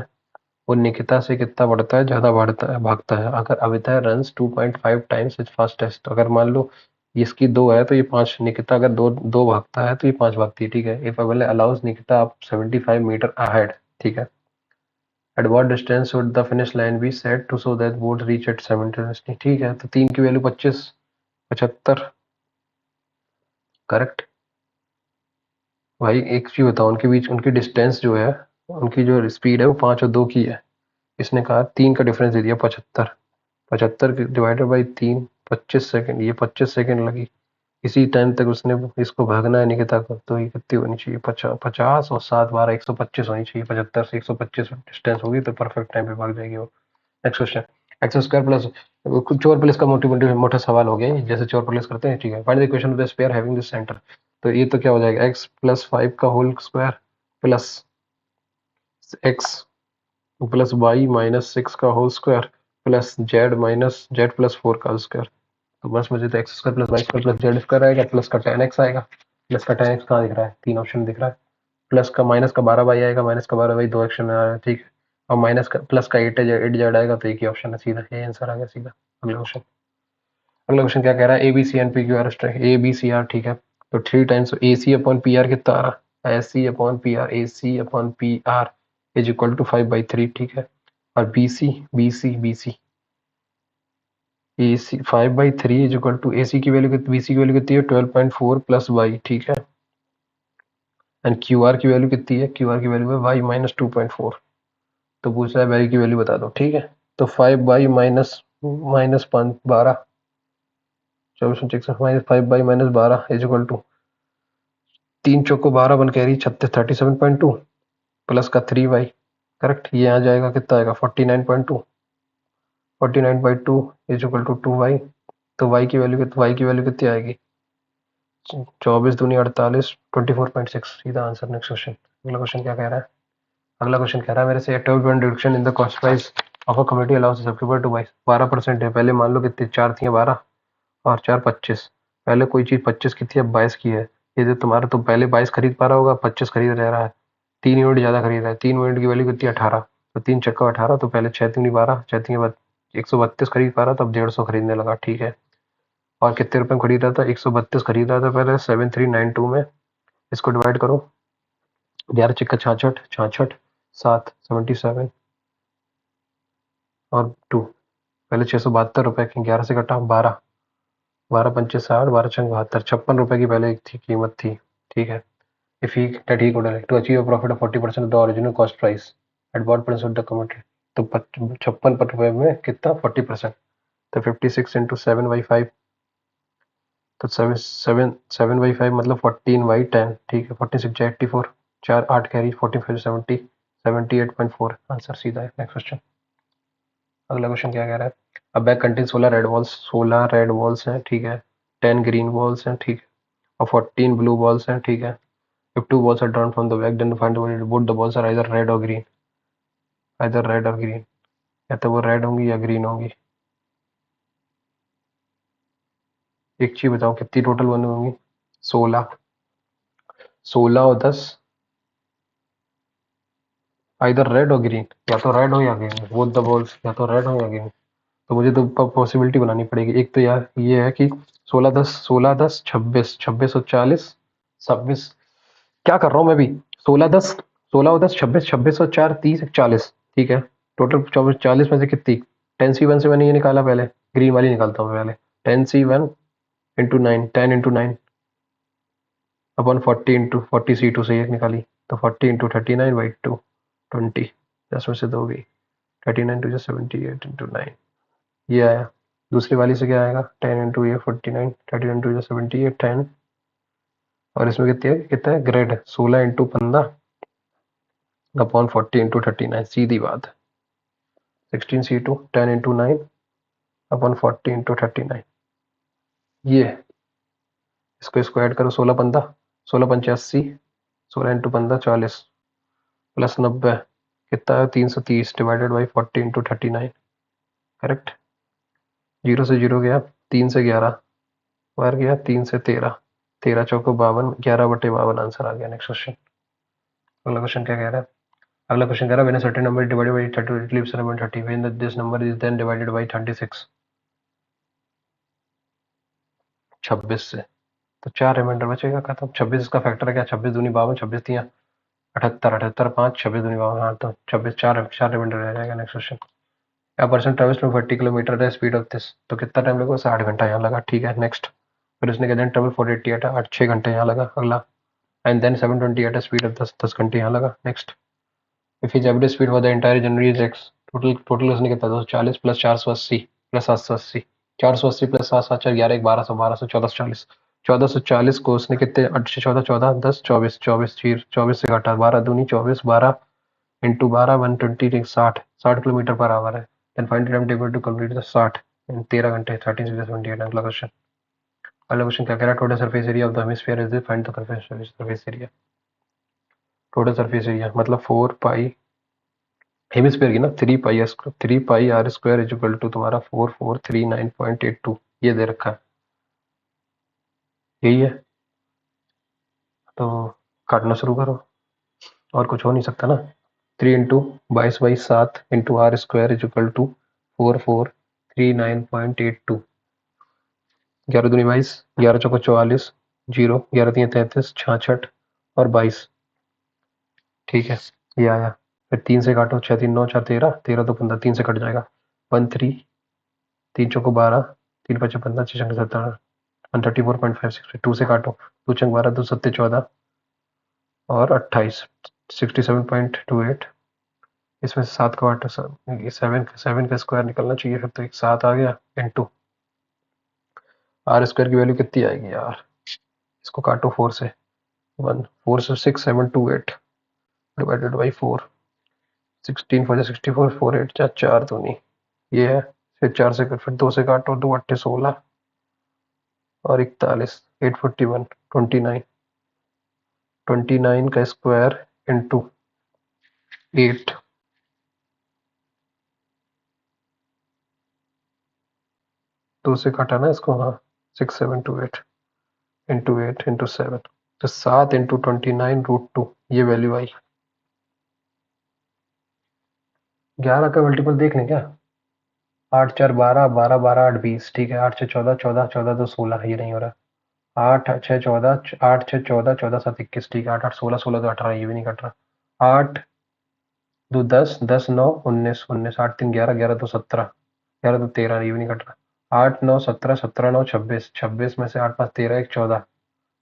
वो निकिता से कितना बढ़ता है, ज्यादा बढ़ता है भागता है। अगर अविता रन्स 2.5 टाइम्स इज फास्टेस्ट, तो अगर मान लो इसकी 2 है तो ये 5, निकिता अगर दो दो भागता है तो ये 5 भागती है, ठीक है। इफ अवेले allows Nikita up 75 meter ahead, ठीक है, at what distance would the finish line be set to so that both reach at simultaneously, ठीक है। तो 3 की वैल्यू 25, 75, करेक्ट। भाई एक चीज बताओ, उनके बीच उनकी डिस्टेंस जो है, उनकी जो स्पीड है वो 5 और 2 की है। इसने कहा 3 का डिफरेंस दे दिया 75, 75 डिवाइडेड बाई 3, 25 सेकंड, ये 25 सेकंड लगी। इसी टाइम तक उसने इसको भागना है निकिता को, तो ये कितनी होनी चाहिए? 50 और 7 12 125 होनी चाहिए। 75 से 125 डिस्टेंस होगी तो परफेक्ट टाइम पे भाग जाएगी वो। Next question. X square plus, कुछ चोर पुलिस का मोटी मोटी मोटा सवाल हो गया ये, जैसे चोर पुलिस करते हैं, ठीक है। Find the equation of the square having this centre, तो ये तो क्या हो जाएगा? एक्स प्लस 5 का whole square plus x plus y minus 6 का whole square plus z minus z plus 4 का स्क्वायर। तो बस मुझे तो x square plus y square plus z square आएगा, प्लस का tan x आएगा। प्लस का tan x कहाँ दिख रहा है? 3 ऑप्शन दिख रहा है। प्लस का माइनस का 12 वाई आएगा, माइनस का 12 वाई 2 ऑप्शन में आ रहा है, ठीक है। और माइनस का प्लस का 8 जेड आएगा, तो एक ही ऑप्शन है सीधा, ये आंसर आ गया सीधा। अगला क्वेश्चन। अगला क्वेश्चन क्या कह रहा है? A B C and P Q R A B C R, ठीक है। तो 3 times A C upon P R कितना आ रहा है? A C upon P R is equal to 5/3, ठीक है। और B C A C 5/3 is equal to A C की वैल्यू कितनी, बी सी की वैल्यू कितनी है? 12.4 प्लस वाई, ठीक है। एंड क्यू आर की वैल्यू कितनी है? क्यू आर की वैल्यू है वाई माइनस 2.4, तो पूछ रहा है वाई की वैल्यू बता दो, ठीक है। तो 5 by minus minus 12, 24 minus 5 by minus 12 is equal to 3 चौको 12 बन कैरी 36 37.2 प्लस का 3 वाई, करेक्ट। ये आ जाएगा कितना आएगा? 49.2, 49/2 इज इक्वल टू 2 वाई। तो वाई की वैल्यू कितनी आएगी? 24 दूनी 48, 24.6 सीधा आंसर। Next question. अगला क्वेश्चन क्या कह रहा है? अगला क्वेश्चन कह रहा है मेरे से 12% reduction in the cost price of a community allowance subscriber two by 12% है। पहले मान लो कितनी, 4 थी 12 और 4 25, पहले कोई चीज 25 की थी अब 22 की है। ये जो तुम्हारा तो पहले 22 खरीद पा रहा होगा, 25 खरीद रह रहा है, 3 यूनिट ज्यादा खरीद रहा है। 3 यूनिट की वैल्यू कितनी? 18, तो 3 चक्का 18, तो पहले 6 दूनी 12, 132 खरीद पा रहा था, अब 150 खरीदने लगा, ठीक है। और कितने रुपए में खरीद रहा था? 132 खरीद रहा था पहले 7392 में। इसको डिवाइड करो, 11 चक्का 66, 66 7 77 और 2, पहले 672 रुपए की, 11 से कटा 12, 12 पंचे 60, 12 छंग 72, 56 रुपए की पहले थी कीमत थी, ठीक है। If he that he could to achieve a profit of 40% of the original cost price at what percent of the commodity, तो 56 रुपए में कितना? 40%, तो 56 इंटू 7/5, तो 7/5 मतलब 14/10, ठीक है। 46 84, 4 8 कैरी, 45 70, 78.4 आंसर सीधा है। Next question. अगला क्वेश्चन क्या कह रहा है? अ बैग कंटेन 16 हैं, ठीक है। 10 ग्रीन बॉल्स हैं, ठीक है, और 14 ब्लू बॉल्स हैं, ठीक है। If two balls are drawn from the bag then find both the balls are either red और ग्रीन। आइदर रेड और ग्रीन, या तो वो रेड होंगी या ग्रीन होंगी। एक चीज बताओ, कितनी टोटल बनी होंगी? 16। 16 और 10, आइदर रेड और ग्रीन, या तो रेड हो या ग्रीन, बोथ द बॉल्स या तो रेड हो या ग्रीन। तो मुझे तो पॉसिबिलिटी बनानी पड़ेगी। एक तो यार ये है कि 16 10 26, 26 और 40, 26। क्या कर रहा हूँ मैं भी? 16 10 26 और 4 30 40, ठीक है। टोटल 24 40 में से कितनी? 10C1 से मैंने ये निकाला, पहले ग्रीन वाली निकालता हूँ पहले। 10C1 × 9, 10 × 9 अपन 40 × 40 C2 से एक निकाली, तो 40 × 39/2 20, 10 में से 2 गई। 39 2 78 × 9, ये आया। दूसरी वाली से क्या आएगा? 10 × 49, 39 2 78, 10। और इसमें कितना है ग्रेड? 16 × 15/40 × 39, सीधी बात। 16C2 10 × 9/40 × 39, ये है। इसको ऐड करो, 16 15, 16 85, 16 × 15 40, प्लस 90, कितना है? 330 डिवाइडेड बाई 40 × 39, करेक्ट। 0 से 0 गया, 3 से 11 बाहर गया, 3 से 13, 13 चौको 52, 11/52 आंसर आ गया। Next question. अगला क्वेश्चन क्या कह रहा है? अगला क्वेश्चन कह रहा है when a certain number divided by 30 it leaves a number 30, when this number is then divided by 36, 26 से। तो 4 रिमाइंडर बचेगा, खत्म। 26 इसका फैक्टर है क्या? 26 दूनी 52, 26 तियां 78, 78 5, 26 दूनी 52, हाँ तो 26, 4 रिमाइंडर रह जाएगा। Next question. A person travels to 40 kilometre at the speed of this, तो कितना टाइम लगेगा? 60 घंटा यहाँ लगा, ठीक है। नेक्स्ट। फिर उसने कहते हैं ट्रेवल 480 एट 6 घंटे यहाँ लगा, अगला। And then 720 at speed of 10 घंटे यहाँ लगा, next. If his average speed for the entire journey is x, total total उसने कितना? 240 प्लस 480 प्लस 780, 480 प्लस 7 7 11 1 1200, 1200 1440, 1440 को उसने कितने? 8 से 14 14 10 24 24 24 से घटा, 12 दूनी 24, 12 इंटू 12 120, 60 60 किलोमीटर पर आवर है। Then find time table to complete the 60 in 13 घंटे, 13 से 78। अगला क्वेश्चन। अगला क्वेश्चन क्या कह रहा है? Total surface area of the hemisphere is find the surface area. Total surface area मतलब 4 पाई हेमिस्फीयर की ना, 3 पाई r² इज इक्वल टू तुम्हारा 4439.82, ये दे रखा है, यही है। तो काटना शुरू करो, और कुछ हो नहीं सकता ना। 3 × 22/7 × r² इज इक्वल टू 4439.82। 11 दूनी 22, 11 चौको 44, 0, 11 तियां 33, 66 और 22, ठीक है। ये आया। फिर 3 से काटो, 6 3 9 4 13, 13 तो 15, 3 से कट जाएगा 13, 3 चौको 12, 3 5 15, 6 छंग 17, 134.56। 2 से काटो, 2 छंग 12, 2 सत्ते 14 और 28, 67.28। इसमें से 7 का काटो, 7 का स्क्वायर निकलना चाहिए, फिर तो एक 7 आ गया इंटू r² की वैल्यू कितनी आएगी यार? इसको काटो 4 से, 1 4 से 6728 डिवाइडेड बाई 4, 16 4 64, 4 8 जा 4 दूनी, ये है। फिर 4 से फिर 2 से काटो, 2 8 16 और 41, 841, 29, 29 का स्क्वायर इंटू 8, 2 से काटा ना इसको, हाँ। 6728 इंटू 8 इंटू 7, तो 7 इंटू 29√2, ये वैल्यू आई। 11 का मल्टीपल देख लें क्या? 8 4 12, 12 12 8 20, ठीक है। 8 6 14, 14 14 तो 16, ये नहीं हो रहा। 8 6 14, 8 6 14, 14 7 21, ठीक है। 8 8 16, 16 तो 18, ये भी नहीं कट रहा। 8 2 10, 10 9 19, 19 8 3 11, 11 तो 17, 11 तो 13, ये भी नहीं कट रहा। 8 9 17, 17 9 26, 26 में से 8 5 13 1 14,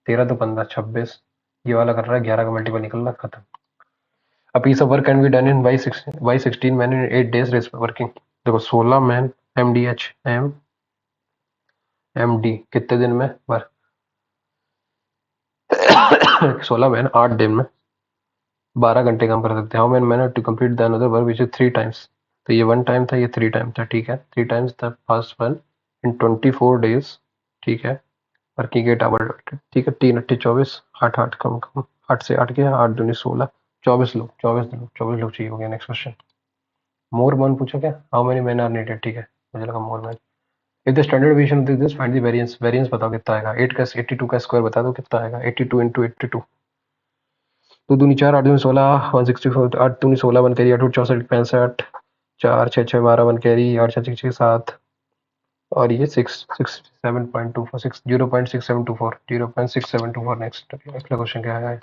13 तो 15 26, ये वाला कर रहा है। 11 का मल्टीपल निकल रहा, खत्म। A piece of work can be done in by 16 men in 8 days working। देखो 16 मैन MDH M MD कितने दिन में पर 16 महीने 8 दिन में 12 घंटे काम कर सकते हैं। How many manner to complete the another work which is 3 times. तो ये 1 टाइम था, ये 3 टाइम था, ठीक है। 3 times the first one in 24 days, ठीक है। वर्किंग 8 आवर, ठीक है। 3 अट्ठी 24, 8 8 कम कम 8 से 8 गया, 8 दूनी 16, 24 लोग चाहिए हो गया। नेक्स्ट क्वेश्चन, मोर वन पूछो क्या, how many man are needed, ठीक है। मुझे लगा more man. If the standard division of this find the variance, variance बताओ कितना आएगा। 8 का 82 का स्क्वायर बता दो कितना आएगा। 82 इंटू 82, दो दूनी 4, 8 दूनी 16, 164, 8 दूनी 16 वन कैरी, 8 64 65, 4 6 6 12 वन कैरी, 8 6 6 7, और ये 667.24, 0.6724, 0.6724। नेक्स्ट अगला क्वेश्चन क्या है।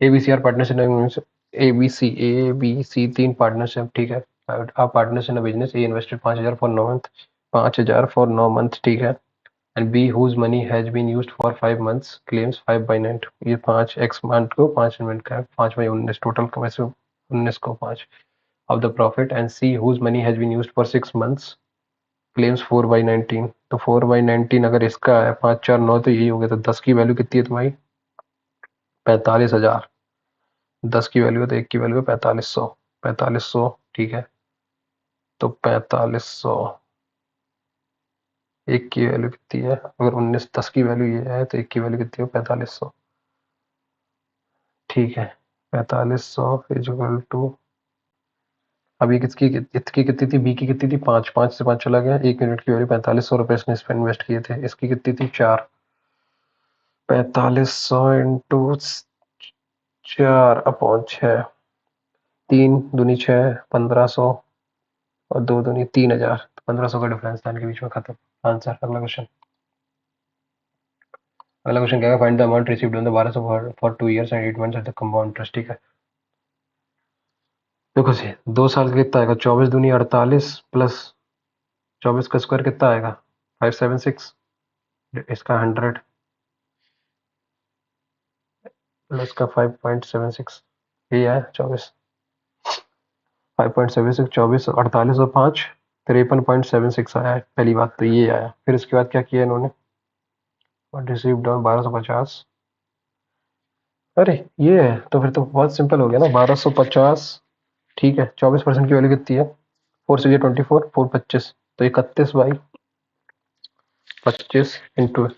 एबीसी पार्टनरशिप, एबीसी 3 पार्टनरशिप, ठीक है। आप partners in a business, A invested 5000 for 9 month, 5000 for 9 month, ठीक है। And B whose money has been used for 5 months claims 5/9। ये 5 एक्स मंथ को 5 मिनट का है, 5/19 टोटल का, वैसे 19 को 5 of the profit. And C whose money has been used for 6 months claims 4/19। तो 4/19 अगर इसका है 5 4 9, तो यही हो गया। तो 10 की वैल्यू कितनी है तुम्हारी, 45,000। 10 की वैल्यू है तो 1 की वैल्यू है 4500, 4500, ठीक है। तो 4500, 1 की वैल्यू कितनी है, अगर 19 10 की वैल्यू ये है तो 1 की वैल्यू कितनी है 4500, ठीक है। 4500 इजिकल टू, अभी किसकी इसकी कितनी थी, बी की कितनी थी 5, 5 से 5 चला गया, 1 यूनिट की वैल्यू 4500 रुपए इसने इस पर इन्वेस्ट किए थे। इसकी कितनी थी 4, 4500 इंटू 4/6, 3 दूनी 6, 1500, और 2 दूनी 3000, 1500 का डिफरेंस था इनके बीच में, खत्म आंसर। अगला क्वेश्चन, अगला क्वेश्चन क्या है, find the amount received on the 1200 for 2 years and 8 months at the compound interest, ठीक है। देखो जी 2 साल का कितना आएगा, 24 दूनी 48 प्लस 24 का स्क्वायर कितना आएगा 576, इसका 100 प्लस का 5.76, ये आया 24, 5.76, 24 48 और 5 53.76 आया है। पहली बात तो ये आया। फिर इसके बाद क्या किया इन्होंने, रिसीव्ड ऑन 1250, अरे ये है तो फिर तो बहुत सिंपल हो गया ना, 1250, ठीक है। 24% की वैल्यू कितनी है, 4 से 24, 4 25, तो 31/25 इंटू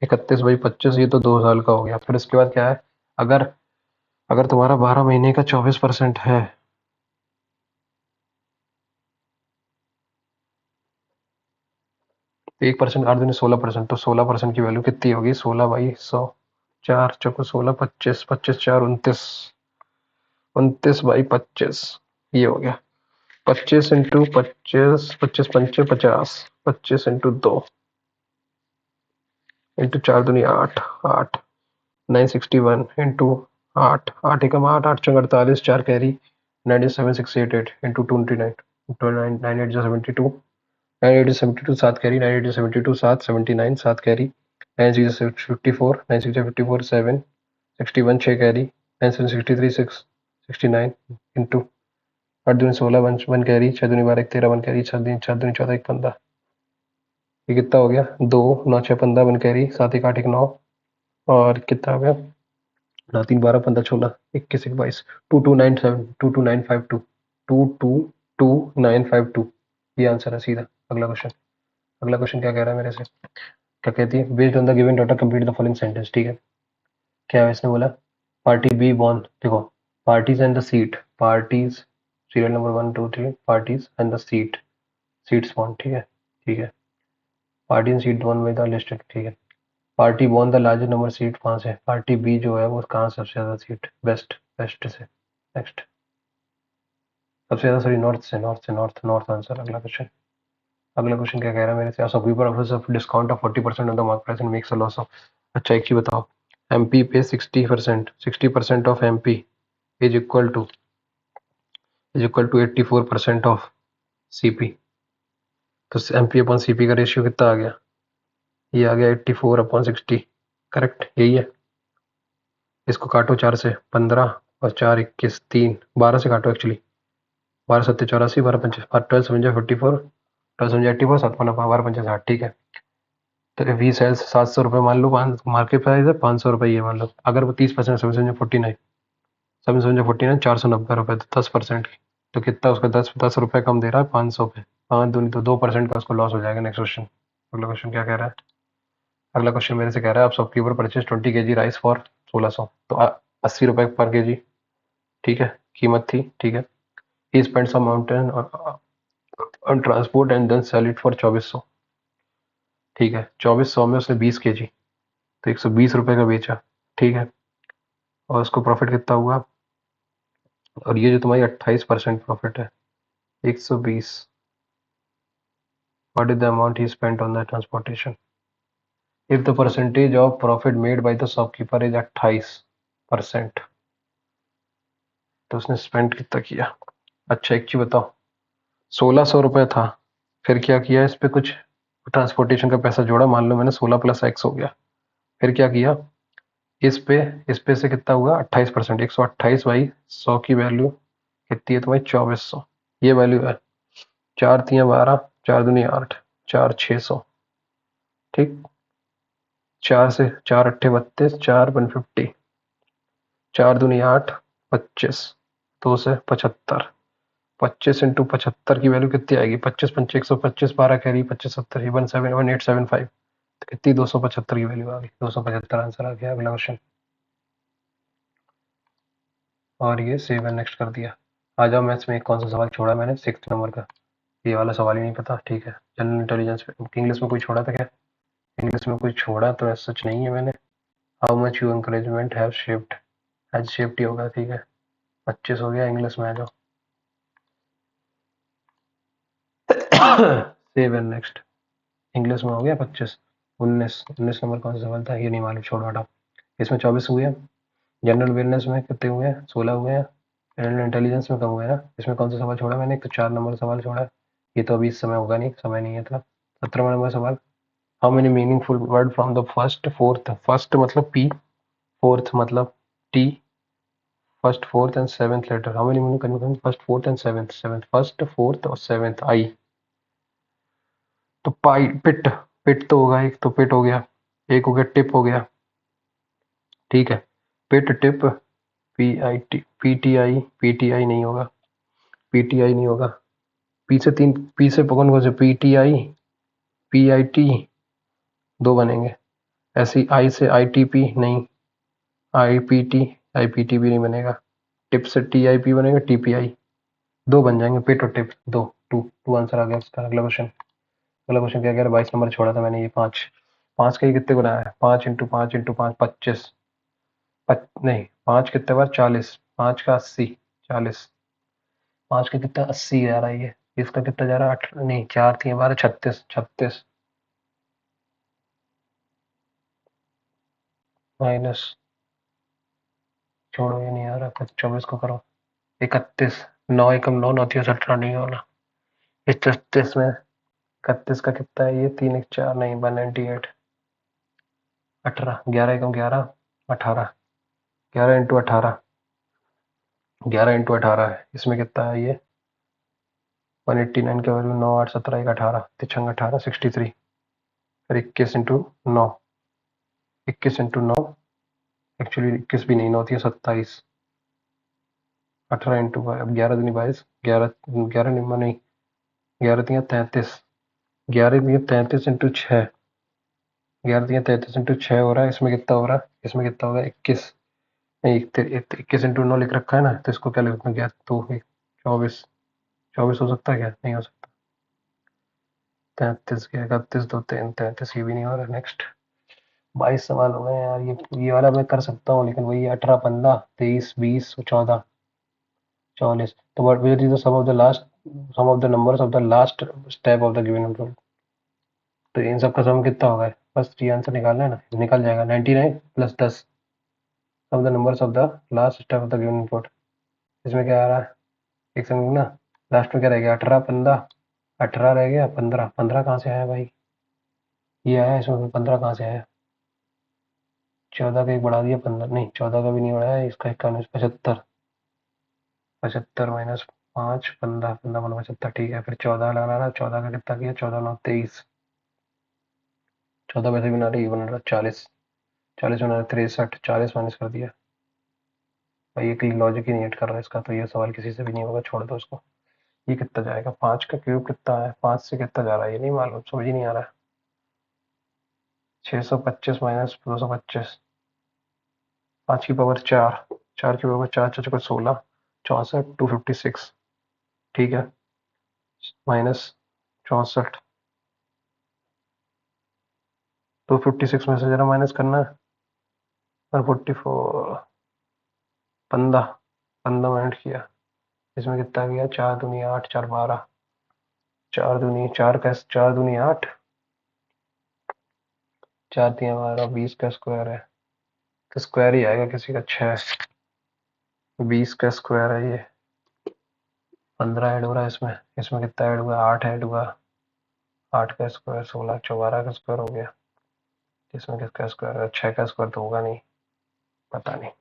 31/25, ये तो 2 साल का हो गया। फिर इसके बाद क्या है, अगर अगर तुम्हारा 12 महीने का 24% है, तो 1%, 8 दूनी 16%, तो 16% की वैल्यू कितनी होगी, 16/100, 4 चौको 16, 25, 25 4 29, 29/25, ये हो गया। 25 इंटू 25, 25 पंचे 50, 25 इंटू 2 इंटू 4 दूनी 8, 8 961 इंटू 8, 8 एकम 8, 8 चौक 48, 4 carry 97,688 into 29, into 9, 9 8 72, 9 8 72 7 carry, 9 8 72 7 79 7 carry, 9 6 54, 9 6 54 7 61 6 carry, 9 7 63 6 69 into 8 दूनी 16 1 कैरी, 6 दूनी 12 13 1 कैरी, 4 दूनी 14 1 15, ये कितना हो गया 2 9 6 15 1 कैरी, 7 1 8 1 9, और कितना हो गया 9 3 12 15 16 21 1 22, 2297 22952, 222952, ये आंसर है सीधा। अगला क्वेश्चन, अगला क्वेश्चन क्या कह रहा है मेरे से, क्या कहती है, based on the given data complete the following sentence, ठीक है। क्या है इसने बोला, पार्टी बी वॉन, देखो parties and the seat, parties serial number 1 2 3, parties and the seat, seats won, ठीक है, ठीक है। पार्टी एंड सीट वॉन में द लिस्टेड, ठीक है। Party won the largest number seat कहाँ से, पार्टी बी जो है वो कहाँ सबसे ज्यादा सीट, वेस्ट, वेस्ट से। नेक्स्ट, सबसे ज्यादा, सॉरी नॉर्थ से, नॉर्थ से, नॉर्थ, नॉर्थ आंसर। अगला क्वेश्चन, अगला क्वेश्चन क्या कह रहा है मेरे से, shopkeeper offers of discount of 40% on the market price and makes a loss of, अच्छा एक चीज बताओ, एमपी पे 60%, 60% of MP is equal to, is equal to 84% of CP. तो एमपी अपॉन सीपी का रेशियो कितना आ गया, ये आ गया 84/60, करेक्ट यही है। इसको काटो 4 से, 15 और 4 21 3, 12 से काटो एक्चुअली, 12 7 84, 12 5 12 7 54, 12 7 84, 7 12 12 5 60, ठीक है। तो वी सेल्स 700 रुपये मान लो, मार्केट प्राइस है 500 रुपये, ये मान लो अगर वो 30%, 749, 749 490 रुपये, तो 10% की, तो कितना उसका 10 10 रुपये कम दे रहा है 500 पे, 5 दूनी तो 2% का उसको लॉस हो जाएगा। नेक्स्ट क्वेश्चन, अगला क्वेश्चन क्या कह रहा है? अगला क्वेश्चन मेरे से कह रहा है, आप shopkeeper purchase 20 kg rice for 1600, तो 80 रुपये पर केजी, ठीक है, कीमत थी, ठीक है। He spend some amount on transport and then sell it for 2400, ठीक है, 2400 में उसने 20 kg, तो 120 रुपये का बेचा, ठीक है, और उसको प्रॉफिट कितना हुआ? और ये जो तुम्हारी 28% प्रॉफिट है, 120, what is the amount he spent on the transportation? If the percentage of profit made by the shopkeeper is 28%, तो उसने स्पेंड कितना किया? अच्छा एक चीज बताओ, 1600 रुपये था, फिर क्या किया, इस पे कुछ ट्रांसपोर्टेशन का पैसा जोड़ा, मान लो मैंने 16 + x हो गया, फिर क्या किया, इस पे इस पे से कितना हुआ 28%, 128/100 की वैल्यू कितनी है तुम्हारी 2400, ये वैल्यू है, 4×3 = 12, 4×2 = 8, 4×6 = ठीक, 4 से 4 × 8 = 32, 4×1 = 50, 4×2 = 8, 25, 2 से 75, 25 × 75 की वैल्यू कितनी आएगी, 25×5 125, 12 कैरी 25 70, 171875, तो कितनी 275 की वैल्यू आ गई, 275 आंसर आ गया। अगला क्वेश्चन, और ये सेव एंड नेक्स्ट कर दिया। आ जाओ, मैथ्स में एक कौन सा सवाल छोड़ा मैंने 6 नंबर का, ये वाला सवाल ही नहीं पता, ठीक है। जनरल इंटेलिजेंस में इंग्लिश में कोई छोड़ा था क्या? इंग्लिश में कोई छोड़ा तो ऐसा सच नहीं है मैंने। How much you encouragement have shaped, has shaped ही होगा, ठीक है। 25 हो गया, इंग्लिश में आ जाओ। सेव एंड नेक्स्ट, इंग्लिश में हो गया 25। 19 नंबर कौन सा सवाल था, ये नहीं मालूम, छोड़ो हटाओ। इसमें 24 हुए हैं, जनरल अवेयरनेस में कितने हुए हैं, 16 हुए हैं, जनरल इंटेलिजेंस में कम हुए हैं ना। इसमें कौन सा सवाल छोड़ा मैंने, एक तो 4 नंबर सवाल छोड़ा है, ये तो अभी इस समय होगा नहीं, समय नहीं है था। 17वां नंबर सवाल, how many meaningful word from the first fourth, first मतलब पी, फोर्थ मतलब T, first fourth and seventh letter, how many meaning first fourth and seventh, seventh first fourth और सेवेंथ आई, तो पाई पिट, पिट तो होगा एक, तो पिट हो गया, एक हो गया टिप हो गया, ठीक है, pit tip, P I T, P T I, P T I नहीं होगा, पी टी आई नहीं होगा, पी से तीन, पी से कौन कौन से, P T I, P I T, दो बनेंगे, ऐसी आई से आई टी पी नहीं, आई P T, I P T भी नहीं बनेगा, टिप से टी आई पी बनेगा, टी पी आई, दो बन जाएंगे, पिट और टिप, दो, टू टू आंसर आ गया इसका। अगला क्वेश्चन, अगला क्वेश्चन क्या कह रहा है, 22 नंबर छोड़ा था मैंने, ये पाँच, पाँच का ही कितने बनाया है, 5 × 5 × 5 25, नहीं, पाँच कितने बार 40, पाँच का 80, 40, पाँच का कितना 80 जा रहा है ये, इसका कितना जा रहा है 8, नहीं 4×3 = 36, 36 माइनस, छोड़ो ये नहीं आ रहा, फिर 24 को करो, 31, 9 × 9 = 9, 9×3 = 18 नहीं होना, इस 36 में 31 का कितना है, ये 3×1 = 4 नहीं, 198, 18, 11×1 = 11, 18, 11×18, 11×18 है, इसमें कितना है ये 189 का वैल्यू, 9 8 17 1 18, तिछंग 18 63, फिर 21 × 9, 21 × 9, एक्चुअली 21 भी नहीं, 9 थी 27, 18 × 11 दूनी 22, 11, 11 नहीं, 11×3 = 33, 11×33 × 6, 11×33 × 6 हो रहा है, इसमें कितना हो रहा है, इसमें कितना होगा 21, नहीं 21 × 9 लिख रखा है ना, तो इसको क्या लिखना, गया तो 24, 24 हो सकता है क्या, नहीं हो सकता, 33 के 31 2 3 33, ये भी नहीं हो रहा। नेक्स्ट, 22 सवाल हो गए यार, ये वाला मैं कर सकता हूँ, लेकिन वही 18 15 23 20 14 44, तो what will be the sum of the numbers of the last step of the given number, तो इन सब का सम कितना होगा, बस ये आंसर निकालना है ना, निकल जाएगा, 99 + 10 of the numbers of the last step of the given input, इसमें क्या आ रहा है, एक सेकंड ना, लास्ट में क्या रह गया 18 15, 18 रह गया, 15, 15 कहाँ से आया भाई, ये आया, इसमें 15 कहाँ से आया, 14 का एक बढ़ा दिया, 15 नहीं, 14 का भी नहीं बढ़ाया, इसका 51, 75, 75 -5, 15, 15 × 75, ठीक है, फिर 14 लगाना, 14 का कितना किया, 14 9 23, 14 पैसे भी ना रही, बन रहा 40, 40 बना 63, 40 माइनस कर दिया भाई। ये कहीं लॉजिक ही नहीं ऐड कर रहा है इसका, तो ये सवाल किसी से भी नहीं होगा, छोड़ दो इसको। ये कितना जाएगा, 5 का क्यूब कितना है, 5 से कितना जा रहा है ये नहीं मालूम, समझ ही नहीं आ रहा है। 625 माइनस 225, 5 की पावर 4, 4 की पावर 4, 4 16, 64, 256, ठीक है, माइनस 64, 256 में से जरा माइनस करना है, 144, 15, 15 मिनट किया। इसमें कितना गया, 4 दूनी 8, 4 12, 4 दूनी 4 का 4 दूनी 8, 4 3 12, 20 का स्क्वायर है, तो स्क्वायर ही आएगा किसी का 6, 20 का स्क्वायर है ये। 15 ऐड हो रहा है इसमें, इसमें कितना ऐड हुआ, 8 ऐड हुआ, 8 का स्क्वायर 16, 14 का स्क्वायर हो गया। इसमें किसका स्क्वायर है, 6 का स्क्वायर तो होगा नहीं, पता नहीं।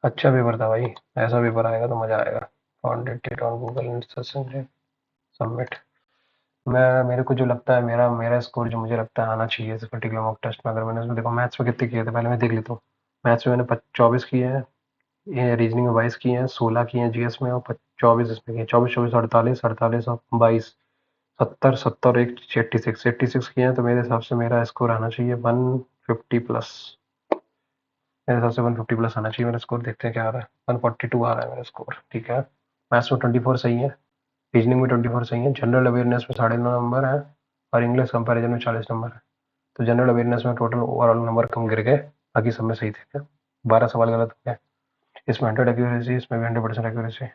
अच्छा पेपर था भाई, ऐसा पेपर आएगा तो मजा आएगा। Found it on Google, submit. मैं मेरे को जो लगता है, मेरा मेरा स्कोर जो मुझे लगता है आना चाहिए इस पर्टिकुलर मॉक टेस्ट में, अगर मैंने उसमें देखो मैथ्स में कितने किए थे पहले मैं देख लेता हूँ। मैथ्स में मैंने 24 किए हैं, ये रीजनिंग में 22 किए हैं, 16 किए हैं जीएस में, और 24 इसमें किए, 24 24 48, 48 और 22, 70 70 एक 86, 86 किए हैं, तो मेरे हिसाब से मेरा स्कोर आना चाहिए 150 प्लस। मेरे हिसाब से 150 प्लस आना चाहिए मेरा स्कोर, देखते हैं क्या आ रहा है। 142 आ रहा है मेरा स्कोर, ठीक है। मैथ्स में 24 सही है, रीजनिंग में 24 सही है, जनरल अवेयरनेस में 9.5 नंबर है, और इंग्लिश कंपैरिजन में 40 नंबर है। तो जनरल अवेयरनेस में टोटल ओवरऑल नंबर कम गिर गए, बाकी सब में सही थे। 12 सवाल गलत हो गए, इसमें 100 एक्यूरेसी, इसमें भी 100% एक्यूरेसी,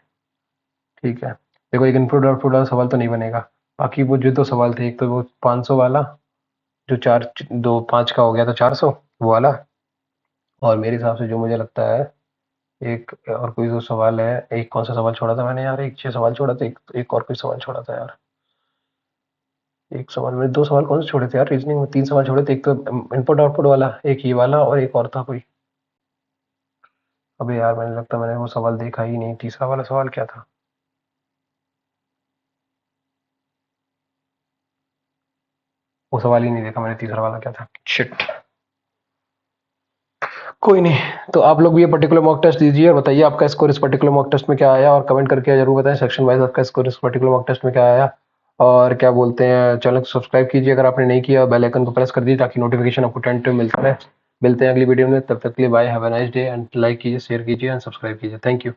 ठीक है। देखो एक इनपुट आउटपुट वाला सवाल तो नहीं बनेगा, बाकी वो जो दो सवाल थे, एक तो वो 500 वाला, जो 4 2 5 का हो गया था 400 वो वाला, और मेरे हिसाब से जो मुझे लगता है एक और कोई तो सवाल है, एक कौन सा सवाल छोड़ा था मैंने यार, एक 6 सवाल छोड़ा था, एक और कोई सवाल छोड़ा था यार। एक सवाल में 2 सवाल कौन से छोड़े थे यार, रीजनिंग में 3 सवाल छोड़े थे, एक तो इनपुट आउटपुट वाला, एक ये वाला, और एक और था कोई। अबे यार मैंने लगता है मैंने वो सवाल देखा ही नहीं, तीसरा वाला सवाल क्या था, वो सवाल ही नहीं देखा मैंने, तीसरा वाला क्या था, शिट। कोई नहीं, तो आप लोग भी ये पर्टिकुलर मॉक टेस्ट दीजिए और बताइए आपका स्कोर इस पर्टिकुलर मॉक टेस्ट में क्या आया, और कमेंट करके जरूर बताएं सेक्शन वाइज आपका स्कोर इस पर्टिकुलर मॉक टेस्ट में क्या आया। और क्या बोलते हैं, चैनल को सब्सक्राइब कीजिए अगर आपने नहीं किया, बेल आइकन को प्रेस कर दीजिए ताकि नोटिफिकेशन आपको टाइम टू मिलता रहे। मिलते हैं अगली वीडियो में, तब तक के लिए bye, have a nice day, and like कीजिए, शेयर कीजिए एंड सब्सक्राइब कीजिए। Thank you.